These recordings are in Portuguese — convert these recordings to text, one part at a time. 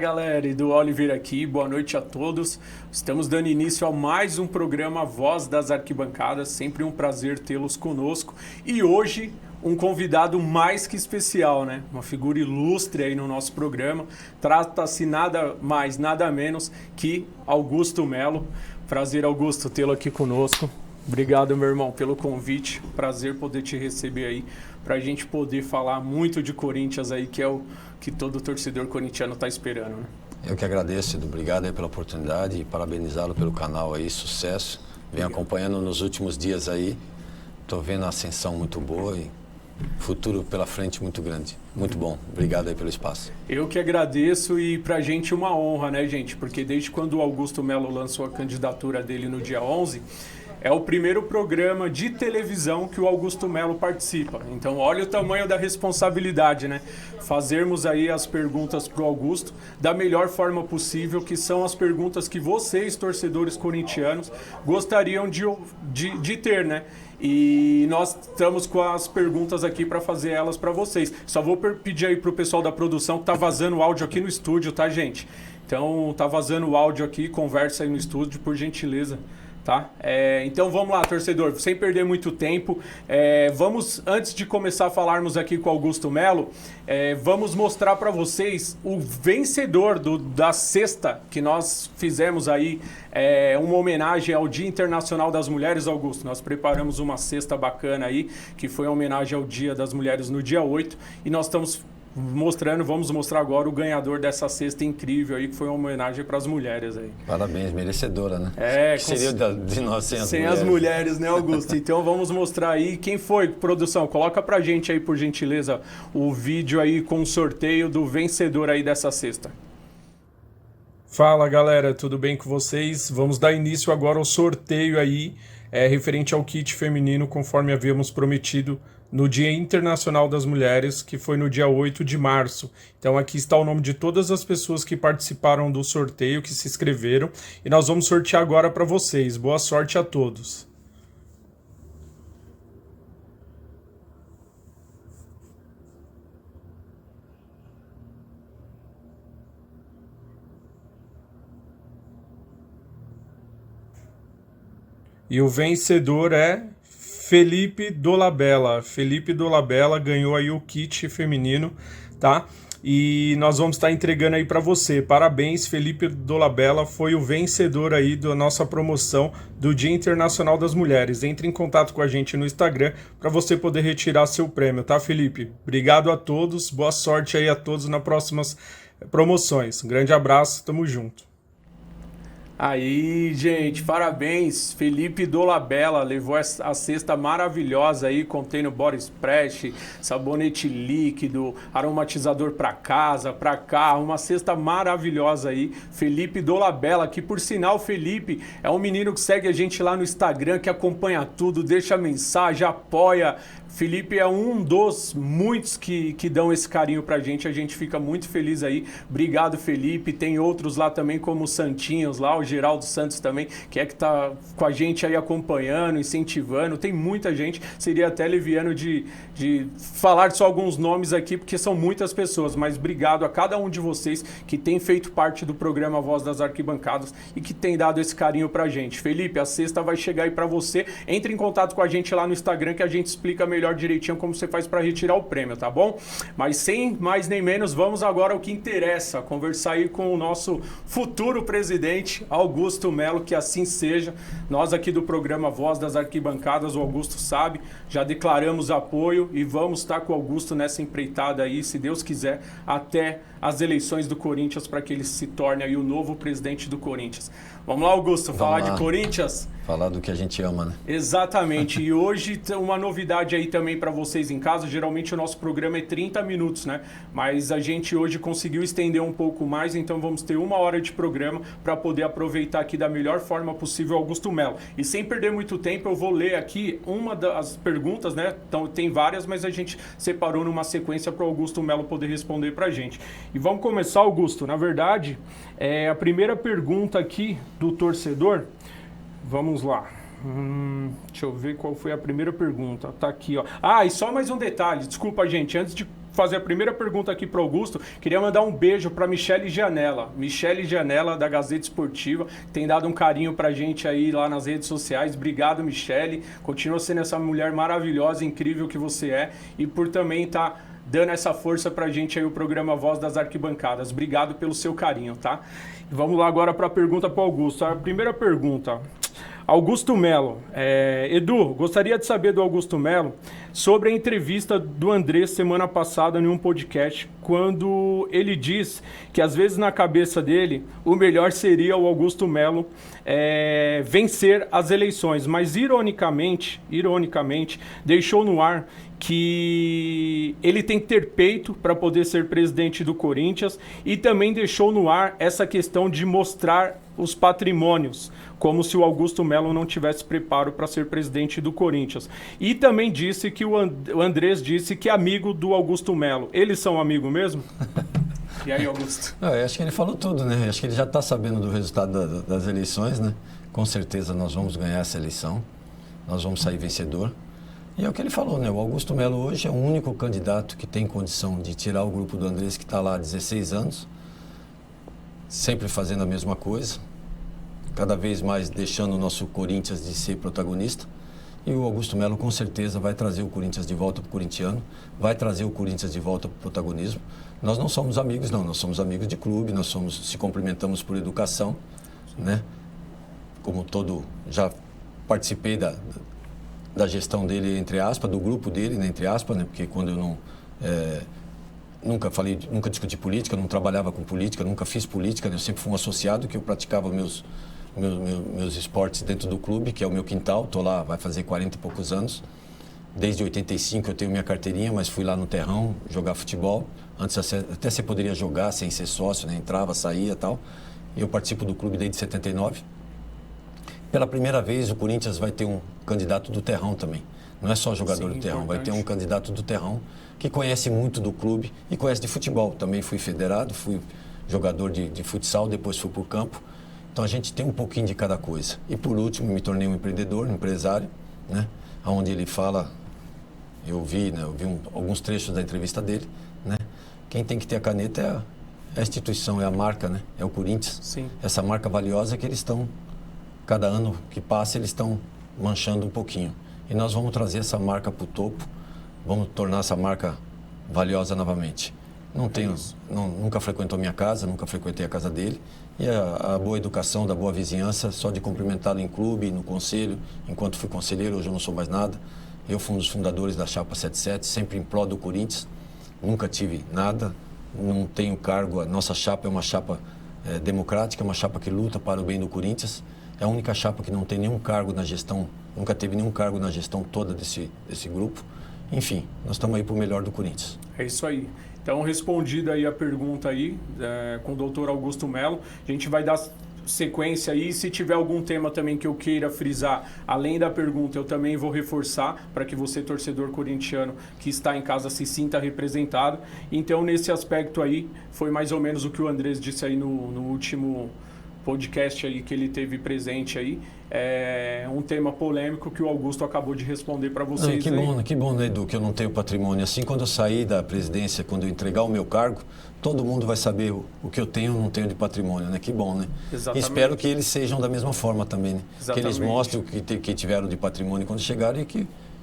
galera, Edu Oliveira aqui, boa noite a todos. Estamos dando início a mais um programa Voz das Arquibancadas, sempre um prazer tê-los conosco. E hoje, um convidado mais que especial, né? Uma figura ilustre aí no nosso programa. Trata-se nada mais, nada menos que Augusto Melo. Prazer, Augusto, tê-lo aqui conosco. Obrigado, meu irmão, pelo convite. Prazer poder te receber aí, para a gente poder falar muito de Corinthians aí, que é o que todo torcedor corintiano está esperando, né? Eu que agradeço, Edu. Obrigado aí pela oportunidade e parabenizá-lo pelo canal aí, sucesso. Venho acompanhando nos últimos dias aí. Estou vendo a ascensão muito boa e futuro pela frente muito grande. Muito bom. Obrigado aí pelo espaço. Eu que agradeço e pra gente uma honra, né, gente? Porque desde quando o Augusto Melo lançou a candidatura dele no dia 11, é o primeiro programa de televisão que o Augusto Melo participa. Então, olha o tamanho da responsabilidade, né? Fazermos aí as perguntas pro Augusto da melhor forma possível, que são as perguntas que vocês, torcedores corintianos, gostariam de ter, né? E nós estamos com as perguntas aqui para fazer elas para vocês. Só vou pedir aí pro pessoal da produção que tá vazando o áudio aqui no estúdio, tá, gente? Então, tá vazando o áudio aqui, conversa aí no estúdio, por gentileza. Tá? Então vamos lá, torcedor, sem perder muito tempo, vamos, antes de começar a falarmos aqui com o Augusto Melo, vamos mostrar para vocês o vencedor da cesta que nós fizemos aí, uma homenagem ao Dia Internacional das Mulheres, Augusto. Nós preparamos uma cesta bacana aí, que foi uma homenagem ao Dia das Mulheres no dia 8, e nós estamos vamos mostrar agora o ganhador dessa cesta incrível aí, que foi uma homenagem para as mulheres aí. Parabéns, merecedora, né? Que seria de nós sem as mulheres. Sem as mulheres, né, Augusto? Então vamos mostrar aí quem foi, produção. Coloca pra gente aí, por gentileza, o vídeo aí com o sorteio do vencedor aí dessa cesta. Fala, galera, tudo bem com vocês? Vamos dar início agora ao sorteio aí, referente ao kit feminino, conforme havíamos prometido no Dia Internacional das Mulheres, que foi no dia 8 de março. Então aqui está o nome de todas as pessoas que participaram do sorteio, que se inscreveram, e nós vamos sortear agora para vocês. Boa sorte a todos. E o vencedor é Felipe Dolabella. Felipe Dolabella ganhou aí o kit feminino, tá? E nós vamos estar entregando aí para você. Parabéns, Felipe Dolabella, foi o vencedor aí da nossa promoção do Dia Internacional das Mulheres. Entre em contato com a gente no Instagram para você poder retirar seu prêmio, tá, Felipe? Obrigado a todos, boa sorte aí a todos nas próximas promoções. Um grande abraço, tamo junto. Aí, gente, parabéns, Felipe Dolabella levou a cesta maravilhosa aí, contendo body splash, sabonete líquido, aromatizador para casa, para carro, uma cesta maravilhosa aí, Felipe Dolabella, que por sinal, Felipe é um menino que segue a gente lá no Instagram, que acompanha tudo, deixa mensagem, apoia. Felipe é um dos muitos que dão esse carinho pra gente, a gente fica muito feliz aí. Obrigado, Felipe. Tem outros lá também, como o Santinhos lá, o Geraldo Santos também, que tá com a gente aí acompanhando, incentivando. Tem muita gente, seria até leviano de falar só alguns nomes aqui, porque são muitas pessoas, mas obrigado a cada um de vocês que tem feito parte do programa Voz das Arquibancadas e que tem dado esse carinho pra gente. Felipe, a cesta vai chegar aí pra você. Entre em contato com a gente lá no Instagram que a gente explica melhor direitinho como você faz para retirar o prêmio, tá bom? Mas sem mais nem menos, vamos agora ao que interessa, conversar aí com o nosso futuro presidente, Augusto Melo, que assim seja. Nós aqui do programa Voz das Arquibancadas, o Augusto sabe, já declaramos apoio e vamos estar com o Augusto nessa empreitada aí, se Deus quiser, até as eleições do Corinthians, para que ele se torne aí o novo presidente do Corinthians. Vamos lá, Augusto, falar de Corinthians? Falar do que a gente ama, né? Exatamente. E hoje tem uma novidade aí também para vocês em casa. Geralmente o nosso programa é 30 minutos, né? Mas a gente hoje conseguiu estender um pouco mais, então vamos ter 1 hora de programa para poder aproveitar aqui da melhor forma possível Augusto Melo. E sem perder muito tempo, eu vou ler aqui uma das perguntas, né? Então tem várias, mas a gente separou numa sequência para o Augusto Melo poder responder para a gente. E vamos começar, Augusto. Na verdade, a primeira pergunta aqui do torcedor, vamos lá. Deixa eu ver qual foi a primeira pergunta. Tá aqui, ó. Ah, e só mais um detalhe. Desculpa, gente. Antes de fazer a primeira pergunta aqui para o Augusto. Queria mandar um beijo para Michele Gianella. Michele Gianella, da Gazeta Esportiva, tem dado um carinho para a gente aí lá nas redes sociais. Obrigado, Michele. Continua sendo essa mulher maravilhosa, incrível que você é. E por também estar dando essa força pra gente aí, o programa Voz das Arquibancadas. Obrigado pelo seu carinho, tá? E vamos lá agora para a pergunta para o Augusto. A primeira pergunta, Augusto Melo. Edu, gostaria de saber do Augusto Melo sobre a entrevista do Andrés semana passada em um podcast, quando ele diz que às vezes na cabeça dele o melhor seria o Augusto Melo vencer as eleições, mas ironicamente, deixou no ar que ele tem que ter peito para poder ser presidente do Corinthians e também deixou no ar essa questão de mostrar os patrimônios, como se o Augusto Melo não tivesse preparo para ser presidente do Corinthians. E também disse que o Andrés disse que é amigo do Augusto Melo. Eles são amigos mesmo? E aí, Augusto? Eu acho que ele falou tudo, né? Acho que ele já está sabendo do resultado das eleições, né? Com certeza nós vamos ganhar essa eleição, nós vamos sair vencedor. E é o que ele falou, né? O Augusto Melo hoje é o único candidato que tem condição de tirar o grupo do Andrés, que está lá há 16 anos, sempre fazendo a mesma coisa, cada vez mais deixando o nosso Corinthians de ser protagonista. E o Augusto Melo com certeza vai trazer o Corinthians de volta para o corintiano, vai trazer o Corinthians de volta para o protagonismo. Nós não somos amigos, não, nós somos amigos de clube, nós se cumprimentamos por educação, né? Como já participei da gestão dele, entre aspas, do grupo dele, né, entre aspas, né, porque quando eu nunca discuti política, não trabalhava com política, nunca fiz política, né, eu sempre fui um associado que eu praticava meus esportes dentro do clube, que é o meu quintal, estou lá, vai fazer 40 e poucos anos. Desde 85 eu tenho minha carteirinha, mas fui lá no terrão jogar futebol. Antes até você poderia jogar sem ser sócio, né, entrava, saía e tal. E eu participo do clube desde 79. Pela primeira vez, o Corinthians vai ter um candidato do terrão também. Não é só jogador do terrão, vai ter um candidato do terrão que conhece muito do clube e conhece de futebol. Também fui federado, fui jogador de futsal, depois fui para o campo. Então a gente tem um pouquinho de cada coisa. E por último, me tornei um empreendedor, um empresário, né? Onde ele fala, eu vi alguns trechos da entrevista dele, né? Quem tem que ter a caneta é a instituição, é a marca, né? É o Corinthians. Sim. Essa marca valiosa que eles estão... Cada ano que passa, eles estão manchando um pouquinho. E nós vamos trazer essa marca para o topo, vamos tornar essa marca valiosa novamente. Nunca frequentou minha casa, nunca frequentei a casa dele. E a boa educação, da boa vizinhança, só de cumprimentá-lo em clube, no conselho. Enquanto fui conselheiro, hoje eu não sou mais nada. Eu fui um dos fundadores da Chapa 77, sempre em prol do Corinthians. Nunca tive nada, não tenho cargo. A nossa chapa é uma chapa democrática, uma chapa que luta para o bem do Corinthians. É a única chapa que não tem nenhum cargo na gestão, nunca teve nenhum cargo na gestão toda desse grupo. Enfim, nós estamos aí para o melhor do Corinthians. É isso aí. Então, respondida aí a pergunta aí com o doutor Augusto Melo, a gente vai dar sequência aí. Se tiver algum tema também que eu queira frisar, além da pergunta, eu também vou reforçar para que você, torcedor corintiano que está em casa, se sinta representado. Então, nesse aspecto aí, foi mais ou menos o que o Andrés disse aí no último podcast aí que ele teve presente aí, é um tema polêmico que o Augusto acabou de responder para vocês. Que bom, né, Edu, que eu não tenho patrimônio. Assim, quando eu sair da presidência, quando eu entregar o meu cargo, todo mundo vai saber o que eu tenho ou não tenho de patrimônio, né? Que bom, né? Exatamente. E espero que eles sejam da mesma forma também, né? Exatamente. Que eles mostrem o que tiveram de patrimônio quando chegaram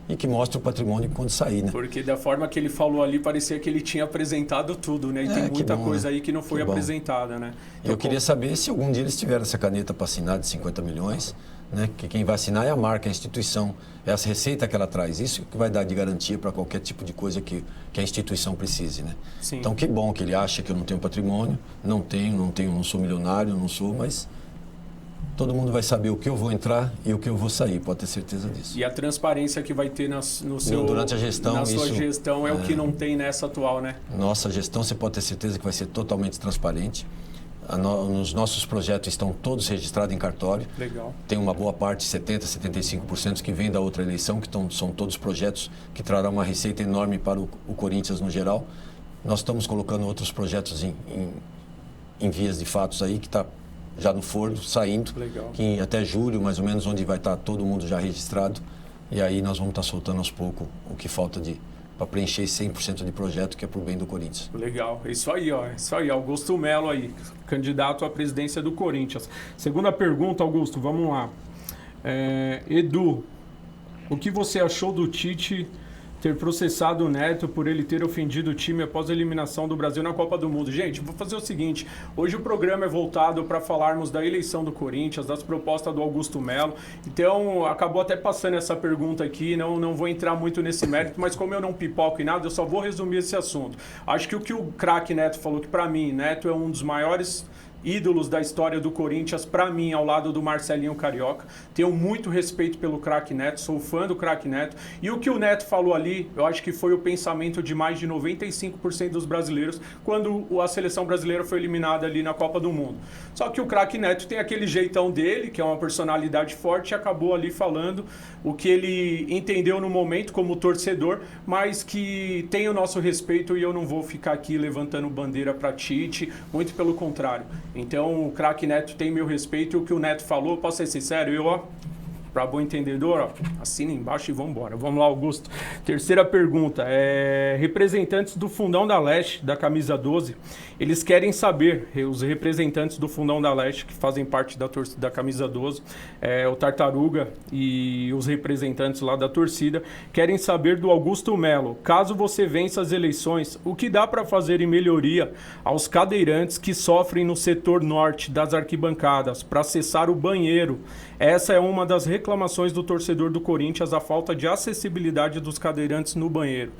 e que mostre o patrimônio quando sair, né? Porque da forma que ele falou ali, parecia que ele tinha apresentado tudo, né? E tem muita coisa aí que não foi apresentada, né? Então, eu queria saber se algum dia eles tiveram essa caneta para assinar de 50 milhões, né? Que quem vai assinar é a marca, a instituição, é a receita que ela traz. Isso que vai dar de garantia para qualquer tipo de coisa que a instituição precise, né? Sim. Então, que bom que ele acha que eu não tenho patrimônio, não sou milionário, mas... Todo mundo vai saber o que eu vou entrar e o que eu vou sair, pode ter certeza disso. E a transparência que vai ter durante a gestão, na sua gestão é o que não tem nessa atual, né? Nossa gestão, você pode ter certeza que vai ser totalmente transparente. Os nossos projetos estão todos registrados em cartório. Legal. Tem uma boa parte, 70%, 75%, que vem da outra eleição, que são todos projetos que trarão uma receita enorme para o Corinthians no geral. Nós estamos colocando outros projetos em vias de fatos aí, que está já no forno, saindo. Legal. Que até julho, mais ou menos, onde vai estar todo mundo já registrado. E aí nós vamos estar soltando aos poucos o que falta de para preencher 100% de projeto que é para o bem do Corinthians. Legal, é isso aí, ó. É isso aí, Augusto Melo aí, candidato à presidência do Corinthians. Segunda pergunta, Augusto, vamos lá. Edu, o que você achou do Tite ter processado o Neto por ele ter ofendido o time após a eliminação do Brasil na Copa do Mundo? Gente, vou fazer o seguinte, hoje o programa é voltado para falarmos da eleição do Corinthians, das propostas do Augusto Melo, então acabou até passando essa pergunta aqui, não vou entrar muito nesse mérito, mas como eu não pipoco em nada, eu só vou resumir esse assunto. Acho que o craque Neto falou, que para mim, Neto é um dos maiores ídolos da história do Corinthians, para mim, ao lado do Marcelinho Carioca. Tenho muito respeito pelo craque Neto, sou fã do craque Neto. E o que o Neto falou ali, eu acho que foi o pensamento de mais de 95% dos brasileiros quando a seleção brasileira foi eliminada ali na Copa do Mundo. Só que o craque Neto tem aquele jeitão dele, que é uma personalidade forte, e acabou ali falando o que ele entendeu no momento como torcedor, mas que tem o nosso respeito, e eu não vou ficar aqui levantando bandeira para Tite, muito pelo contrário. Então o craque Neto tem meu respeito, e o que o Neto falou, posso ser sincero, para bom entendedor, assina embaixo e vamos embora. Vamos lá, Augusto. Terceira pergunta. Representantes do Fundão da Leste, da camisa 12, eles querem saber, os representantes do Fundão da Leste, que fazem parte da camisa 12, o Tartaruga e os representantes lá da torcida, querem saber do Augusto Melo, caso você vença as eleições, o que dá para fazer em melhoria aos cadeirantes que sofrem no setor norte das arquibancadas, para acessar o banheiro. Essa é uma das reclamações do torcedor do Corinthians, a falta de acessibilidade dos cadeirantes no banheiro.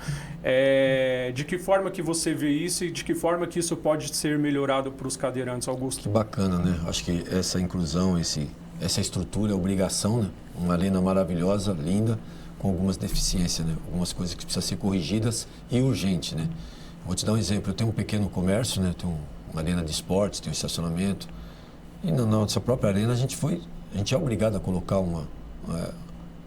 De que forma que você vê isso e de que forma que isso pode ser melhorado para os cadeirantes, Augusto? Que bacana, né? Acho que essa inclusão, essa estrutura é obrigação, né? Uma arena maravilhosa, linda, com algumas deficiências, né? Algumas coisas que precisam ser corrigidas e urgente, né? Vou te dar um exemplo. Eu tenho um pequeno comércio, né? Tenho uma arena de esportes, tenho um estacionamento. E na nossa própria arena a gente é obrigado a colocar uma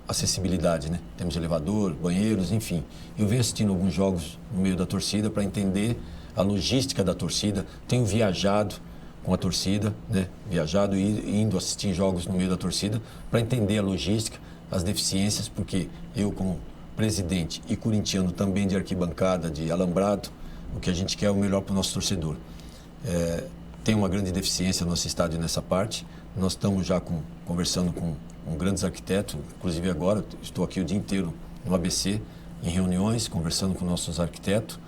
acessibilidade, né? Temos elevador, banheiros, enfim. Eu venho assistindo alguns jogos no meio da torcida para entender a logística da torcida. Tenho viajado com a torcida, né? Viajado e indo assistir jogos no meio da torcida para entender a logística, as deficiências, porque eu, como presidente e corintiano também de arquibancada, de alambrado, o que a gente quer é o melhor para o nosso torcedor. Tem uma grande deficiência no nosso estádio nessa parte. Nós estamos já conversando com grandes arquitetos, inclusive agora estou aqui o dia inteiro no ABC, em reuniões, conversando com nossos arquitetos,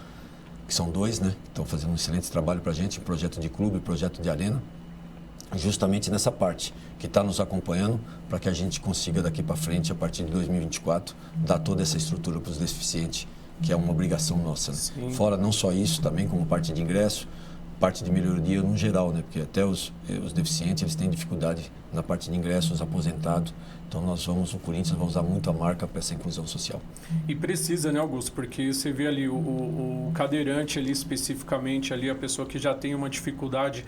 que são dois, né? Que estão fazendo um excelente trabalho para a gente, projeto de clube, projeto de arena, justamente nessa parte, que está nos acompanhando para que a gente consiga daqui para frente, a partir de 2024, dar toda essa estrutura para os deficientes, que é uma obrigação nossa, né? Fora não só isso, também como parte de ingresso, parte de melhoria no geral, né? Porque até os deficientes eles têm dificuldade na parte de ingressos, os aposentados. Então o Corinthians vai usar muito a marca para essa inclusão social. E precisa, né, Augusto? Porque você vê ali o cadeirante ali especificamente, ali a pessoa que já tem uma dificuldade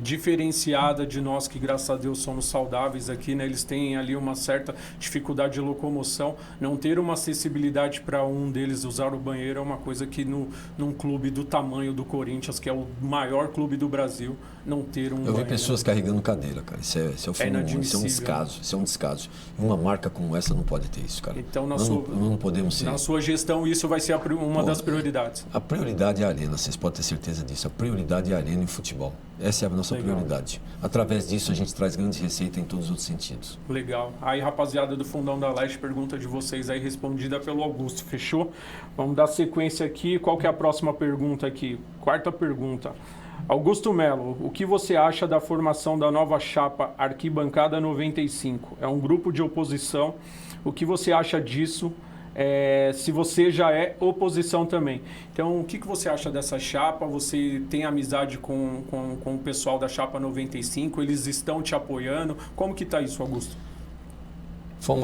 diferenciada de nós que, graças a Deus, somos saudáveis aqui, né? Eles têm ali uma certa dificuldade de locomoção. Não ter uma acessibilidade para um deles usar o banheiro é uma coisa que num clube do tamanho do Corinthians, que é o maior clube do Brasil, não ter um banheiro. Eu vi pessoas carregando cadeira, cara. Isso é o fenômeno, isso é um descaso. Isso é um descaso. Uma marca como essa não pode ter isso, cara. Então, não podemos ser. Na sua gestão, isso vai ser uma das prioridades. A prioridade é a arena, vocês podem ter certeza disso. A prioridade é a arena e o futebol. Essa é a nossa prioridade. Através disso, a gente traz grandes receitas em todos os outros sentidos. Legal. Aí, rapaziada do Fundão da Leste, pergunta de vocês aí respondida pelo Augusto. Fechou? Vamos dar sequência aqui. Qual que é a próxima pergunta aqui? Quarta pergunta. Augusto Melo, o que você acha da formação da nova chapa Arquibancada 95? É um grupo de oposição. O que você acha disso? Se você já é oposição também. Então, o que você acha dessa chapa? Você tem amizade com o pessoal da chapa 95? Eles estão te apoiando? Como que está isso, Augusto? Foi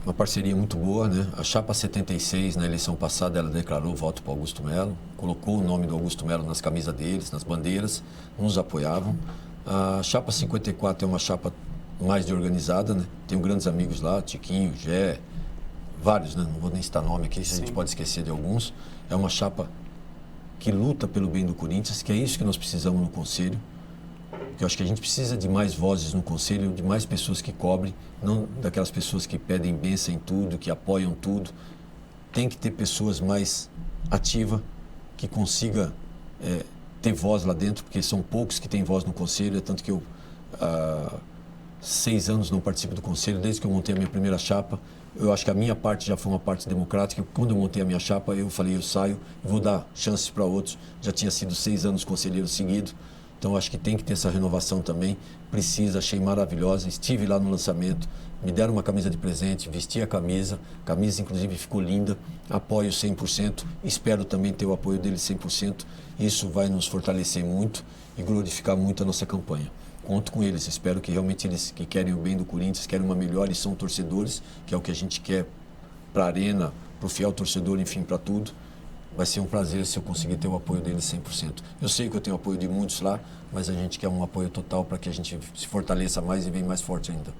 uma parceria muito boa, né? A chapa 76, na eleição passada, ela declarou voto para Augusto Melo, colocou o nome do Augusto Melo nas camisas deles, nas bandeiras, nos apoiavam. A chapa 54 é uma chapa mais de organizada, né? Tenho grandes amigos lá, Tiquinho, Gé, vários, né? Não vou nem citar nome aqui, a gente pode esquecer de alguns. É uma chapa que luta pelo bem do Corinthians, que é isso que nós precisamos no Conselho. Eu acho que a gente precisa de mais vozes no Conselho, de mais pessoas que cobrem, não daquelas pessoas que pedem bênção em tudo, que apoiam tudo. tem que ter pessoas mais ativas, que consiga ter voz lá dentro, porque são poucos que têm voz no conselho, tanto que eu 6 anos não participo do conselho, desde que eu montei a minha primeira chapa. Eu acho que a minha parte já foi uma parte democrática. Quando eu montei a minha chapa, eu falei, eu saio, vou dar chances para outros. Já tinha sido 6 anos conselheiro seguido, então acho que tem que ter essa renovação também. Precisa, achei maravilhosa, estive lá no lançamento, me deram uma camisa de presente, vesti a camisa inclusive ficou linda, apoio 100%, espero também ter o apoio deles 100%, isso vai nos fortalecer muito e glorificar muito a nossa campanha. Conto com eles, espero que realmente eles que querem o bem do Corinthians, querem uma melhora e são torcedores, que é o que a gente quer para a arena, para o fiel torcedor, enfim, para tudo. Vai ser um prazer se eu conseguir ter o apoio deles 100%. Eu sei que eu tenho o apoio de muitos lá, mas a gente quer um apoio total para que a gente se fortaleça mais e venha mais forte ainda.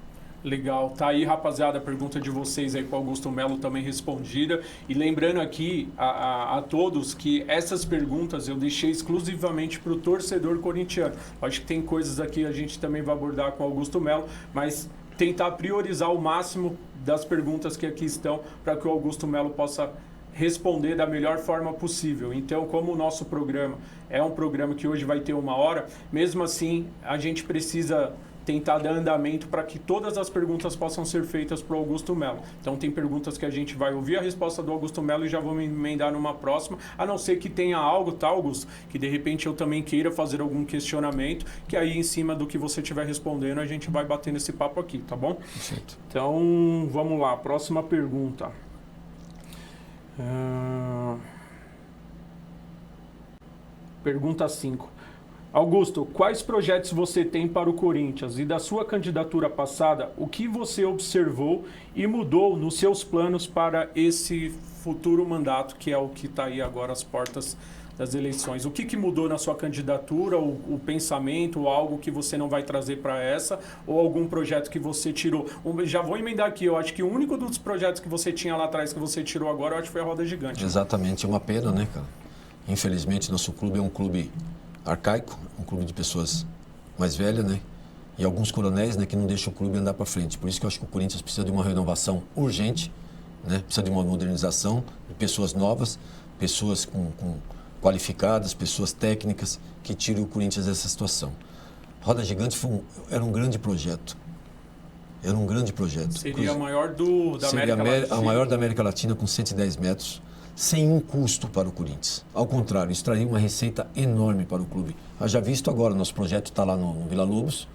Legal, tá aí, rapaziada, a pergunta de vocês aí com o Augusto Melo também respondida. E lembrando aqui a todos que essas perguntas eu deixei exclusivamente para o torcedor corintiano. Acho que tem coisas aqui que a gente também vai abordar com o Augusto Melo, mas tentar priorizar o máximo das perguntas que aqui estão para que o Augusto Melo possa responder da melhor forma possível. Então, como o nosso programa é um programa que hoje vai ter 1 hora, mesmo assim a gente precisa tentar dar andamento para que todas as perguntas possam ser feitas para o Augusto Melo. Então tem perguntas que a gente vai ouvir a resposta do Augusto Melo e já vou me emendar numa próxima, a não ser que tenha algo, tá, Augusto? Que de repente eu também queira fazer algum questionamento, que aí em cima do que você estiver respondendo a gente vai batendo esse papo aqui, tá bom? Perfeito. Então vamos lá, próxima pergunta. Pergunta 5. Augusto, quais projetos você tem para o Corinthians e da sua candidatura passada, o que você observou e mudou nos seus planos para esse futuro mandato, que é o que está aí agora às portas das eleições? O que mudou na sua candidatura, o pensamento, ou algo que você não vai trazer para essa, ou algum projeto que você tirou? Já vou emendar aqui, eu acho que o único dos projetos que você tinha lá atrás que você tirou agora, eu acho que foi a Roda Gigante. Exatamente, é uma pena, né, cara? Infelizmente, nosso clube é um clube arcaico, um clube de pessoas mais velhas, né? E alguns coronéis, né, que não deixam o clube andar para frente. Por isso que eu acho que o Corinthians precisa de uma renovação urgente, né? Precisa de uma modernização, de pessoas novas, pessoas qualificadas, pessoas técnicas que tirem o Corinthians dessa situação. Roda Gigante era um grande projeto. Era um grande projeto. Seria a maior da Seria América Latina. A maior da América Latina, com 110 metros. Sem um custo para o Corinthians. Ao contrário, isso traria uma receita enorme para o clube. Já visto agora, nosso projeto está lá no Vila Lobos.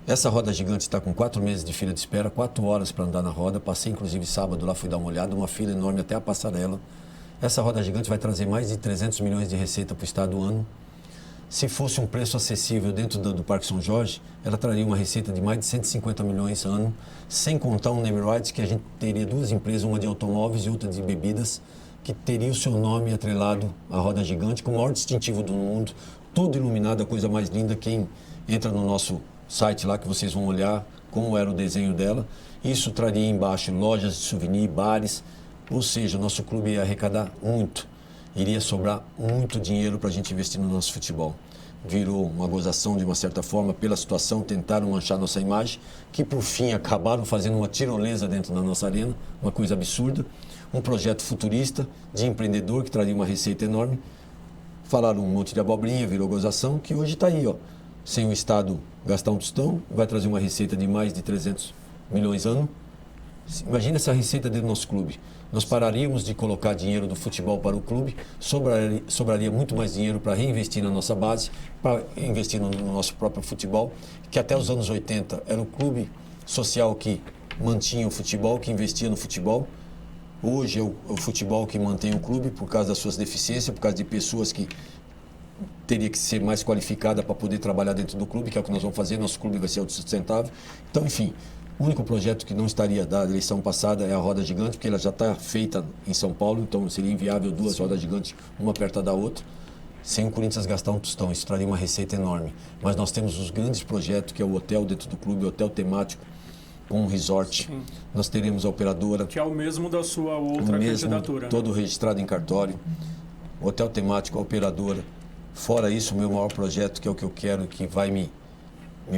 Essa roda gigante está com 4 meses de fila de espera, 4 horas para andar na roda. Passei, inclusive, sábado lá, fui dar uma olhada, uma fila enorme até a passarela. Essa roda gigante vai trazer mais de 300 milhões de receita para o estado do ano. Se fosse um preço acessível dentro do Parque São Jorge, ela traria uma receita de mais de 150 milhões ano, sem contar um name rights, que a gente teria 2 empresas, uma de automóveis e outra de bebidas, que teria o seu nome atrelado à Roda Gigante, com o maior distintivo do mundo, tudo iluminado, a coisa mais linda. Quem entra no nosso site lá, que vocês vão olhar como era o desenho dela, isso traria embaixo lojas de souvenir, bares, ou seja, o nosso clube ia arrecadar muito, iria sobrar muito dinheiro para a gente investir no nosso futebol. Virou uma gozação de uma certa forma pela situação, tentaram manchar nossa imagem, que por fim acabaram fazendo uma tirolesa dentro da nossa arena, uma coisa absurda. Um projeto futurista de empreendedor que traria uma receita enorme. Falaram um monte de abobrinha, virou gozação, que hoje está aí, ó. Sem o Estado gastar um tostão, vai trazer uma receita de mais de 300 milhões ano. Imagina essa receita dentro do nosso clube. Nós pararíamos de colocar dinheiro do futebol para o clube, sobraria muito mais dinheiro para reinvestir na nossa base, para investir no nosso próprio futebol, que até os anos 80 era o clube social que mantinha o futebol, que investia no futebol. Hoje é o futebol que mantém o clube por causa das suas deficiências, por causa de pessoas que teria que ser mais qualificada para poder trabalhar dentro do clube, que é o que nós vamos fazer. Nosso clube vai ser autossustentável. Então, enfim, o único projeto que não estaria da eleição passada é a Roda Gigante, porque ela já está feita em São Paulo, então seria inviável 2 rodas gigantes, uma perto da outra, sem o Corinthians gastar um tostão. Isso traria uma receita enorme. Mas nós temos os grandes projetos, que é o hotel dentro do clube, o hotel temático, com um resort. Sim. Nós teremos a operadora... Que é o mesmo da sua outra candidatura. Todo registrado em cartório. Hotel temático, a operadora. Fora isso, o meu maior projeto, que é o que eu quero, que vai me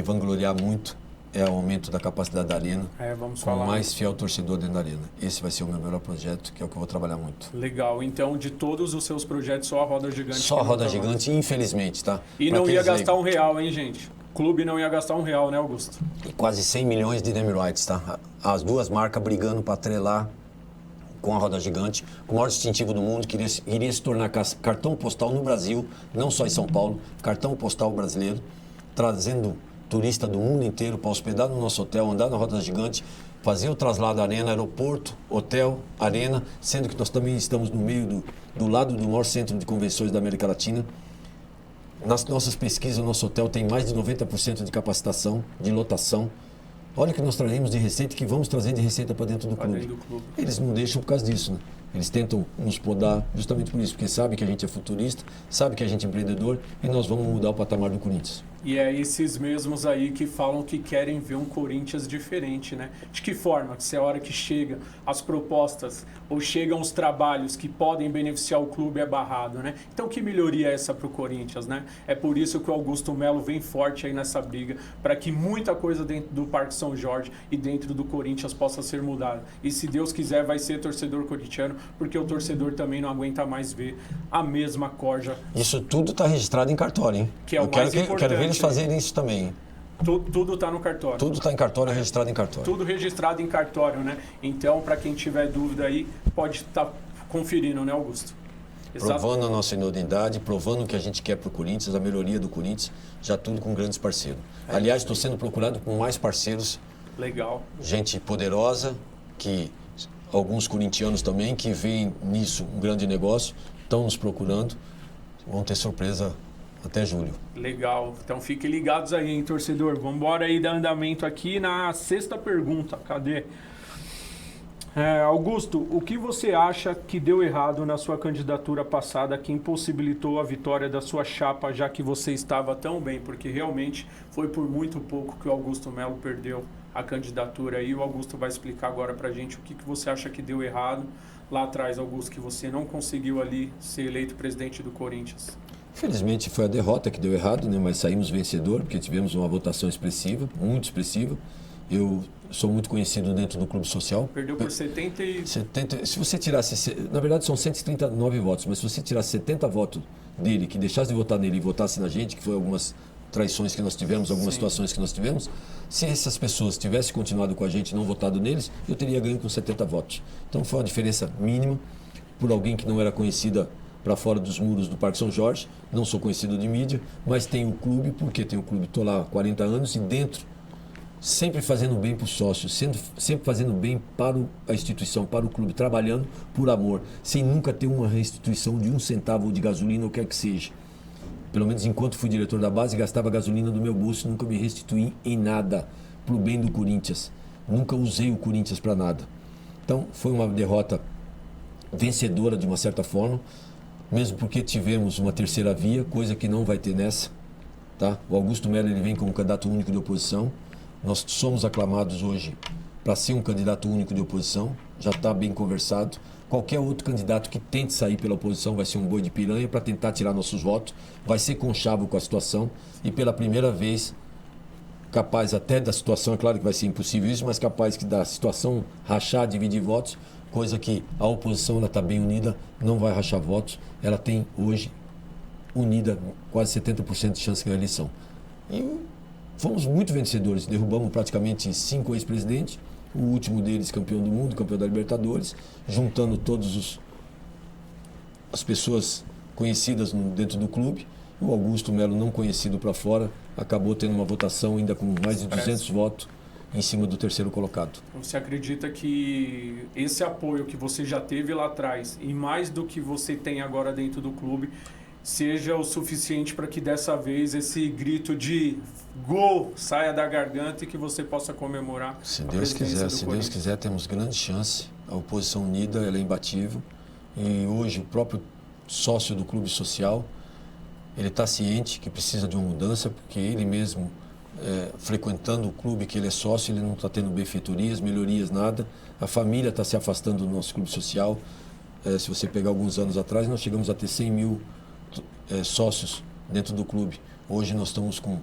vangloriar muito, é o aumento da capacidade da arena, Vamos com falar. mais fiel torcedor dentro da arena. Esse vai ser o meu melhor projeto, que é o que eu vou trabalhar muito. Legal. Então, de todos os seus projetos, só a Roda Gigante. Só a Roda Gigante, infelizmente, tá? E pra não ia gastar aí, R$1, hein, gente? O clube não ia gastar R$1, né, Augusto? E quase 100 milhões de name rights, tá? As duas marcas brigando para atrelar com a Roda Gigante, com o maior distintivo do mundo, que iria se tornar cartão postal no Brasil, não só em São Paulo, cartão postal brasileiro, trazendo turista do mundo inteiro para hospedar no nosso hotel, andar na Roda Gigante, fazer o traslado da arena, aeroporto, hotel, arena, sendo que nós também estamos no meio do lado do maior centro de convenções da América Latina. Nas nossas pesquisas, o nosso hotel tem mais de 90% de capacitação, de lotação. Olha o que nós trazemos de receita, que vamos trazer de receita para dentro do clube. Eles não deixam por causa disso, né? Eles tentam nos podar justamente por isso, porque sabem que a gente é futurista, sabem que a gente é empreendedor e nós vamos mudar o patamar do Corinthians. E é esses mesmos aí que falam que querem ver um Corinthians diferente, né? De que forma? Se é a hora que chega as propostas ou chegam os trabalhos que podem beneficiar o clube é barrado, né? Então que melhoria é essa para o Corinthians, né? É por isso que o Augusto Melo vem forte aí nessa briga, para que muita coisa dentro do Parque São Jorge e dentro do Corinthians possa ser mudada. E se Deus quiser vai ser torcedor corintiano, porque o torcedor também não aguenta mais ver a mesma corja. Isso tudo está registrado em cartório, hein? Que é o mais importante. Quero ver eles fazerem isso também. Tudo está no cartório. Tudo está em cartório, registrado em cartório. Tudo registrado em cartório, né? Então, para quem tiver dúvida aí, pode estar conferindo, né, Augusto? Provando a nossa inodidade, provando o que a gente quer para o Corinthians, a melhoria do Corinthians, já tudo com grandes parceiros. Aliás, estou sendo procurado por mais parceiros. Legal. Gente poderosa, que alguns corintianos também, que veem nisso um grande negócio, estão nos procurando. Vão ter surpresa até julho. Legal. Então fiquem ligados aí, hein, torcedor. Vamos embora aí dar andamento aqui na sexta pergunta. Cadê? Augusto, o que você acha que deu errado na sua candidatura passada que impossibilitou a vitória da sua chapa, já que você estava tão bem? Porque realmente foi por muito pouco que o Augusto Melo perdeu a candidatura aí. O Augusto vai explicar agora pra gente o que você acha que deu errado lá atrás, Augusto, que você não conseguiu ali ser eleito presidente do Corinthians. Infelizmente foi a derrota que deu errado, né? Mas saímos vencedor, porque tivemos uma votação expressiva, muito expressiva. Eu sou muito conhecido dentro do clube social. Perdeu por 70. Se você tirasse, na verdade são 139 votos, mas se você tirasse 70 votos dele, que deixasse de votar nele e votasse na gente, que foi algumas traições que nós tivemos, algumas situações que nós tivemos, se essas pessoas tivessem continuado com a gente e não votado neles, eu teria ganho com 70 votos. Então foi uma diferença mínima por alguém que não era conhecida para fora dos muros do Parque São Jorge. Não sou conhecido de mídia, mas tenho o clube, porque tenho o clube, estou lá há 40 anos e dentro, sempre fazendo bem para os sócios, sempre fazendo bem para a instituição, para o clube, trabalhando por amor, sem nunca ter uma restituição de 1 centavo de gasolina ou quer que seja. Pelo menos enquanto fui diretor da base, gastava gasolina do meu bolso, nunca me restituí em nada para o bem do Corinthians. Nunca usei o Corinthians para nada. Então foi uma derrota vencedora de uma certa forma, mesmo porque tivemos uma terceira via, coisa que não vai ter nessa. Tá? O Augusto Melo ele vem como candidato único de oposição. Nós somos aclamados hoje para ser um candidato único de oposição, já está bem conversado. Qualquer outro candidato que tente sair pela oposição vai ser um boi de piranha para tentar tirar nossos votos, vai ser conchavo com a situação e pela primeira vez, capaz até da situação, é claro que vai ser impossível isso, mas capaz que da situação rachar, dividir votos, coisa que a oposição está bem unida, não vai rachar votos, ela tem hoje unida quase 70% de chance de ganhar a eleição. E fomos muito vencedores, derrubamos praticamente 5 ex-presidentes, o último deles campeão do mundo, campeão da Libertadores, juntando todas as pessoas conhecidas dentro do clube. O Augusto Melo, não conhecido para fora, acabou tendo uma votação ainda com mais de 200 votos em cima do terceiro colocado. Você acredita que esse apoio que você já teve lá atrás e mais do que você tem agora dentro do clube seja o suficiente para que dessa vez esse grito de gol saia da garganta e que você possa comemorar? Se Deus quiser, temos grande chance. A oposição unida, ela é imbatível. E hoje o próprio sócio do clube social, ele está ciente que precisa de uma mudança, porque ele mesmo, frequentando o clube que ele é sócio, ele não está tendo benfeitorias, melhorias, nada. A família está se afastando do nosso clube social. Se você pegar alguns anos atrás, nós chegamos a ter 100 mil sócios dentro do clube. Hoje nós estamos com,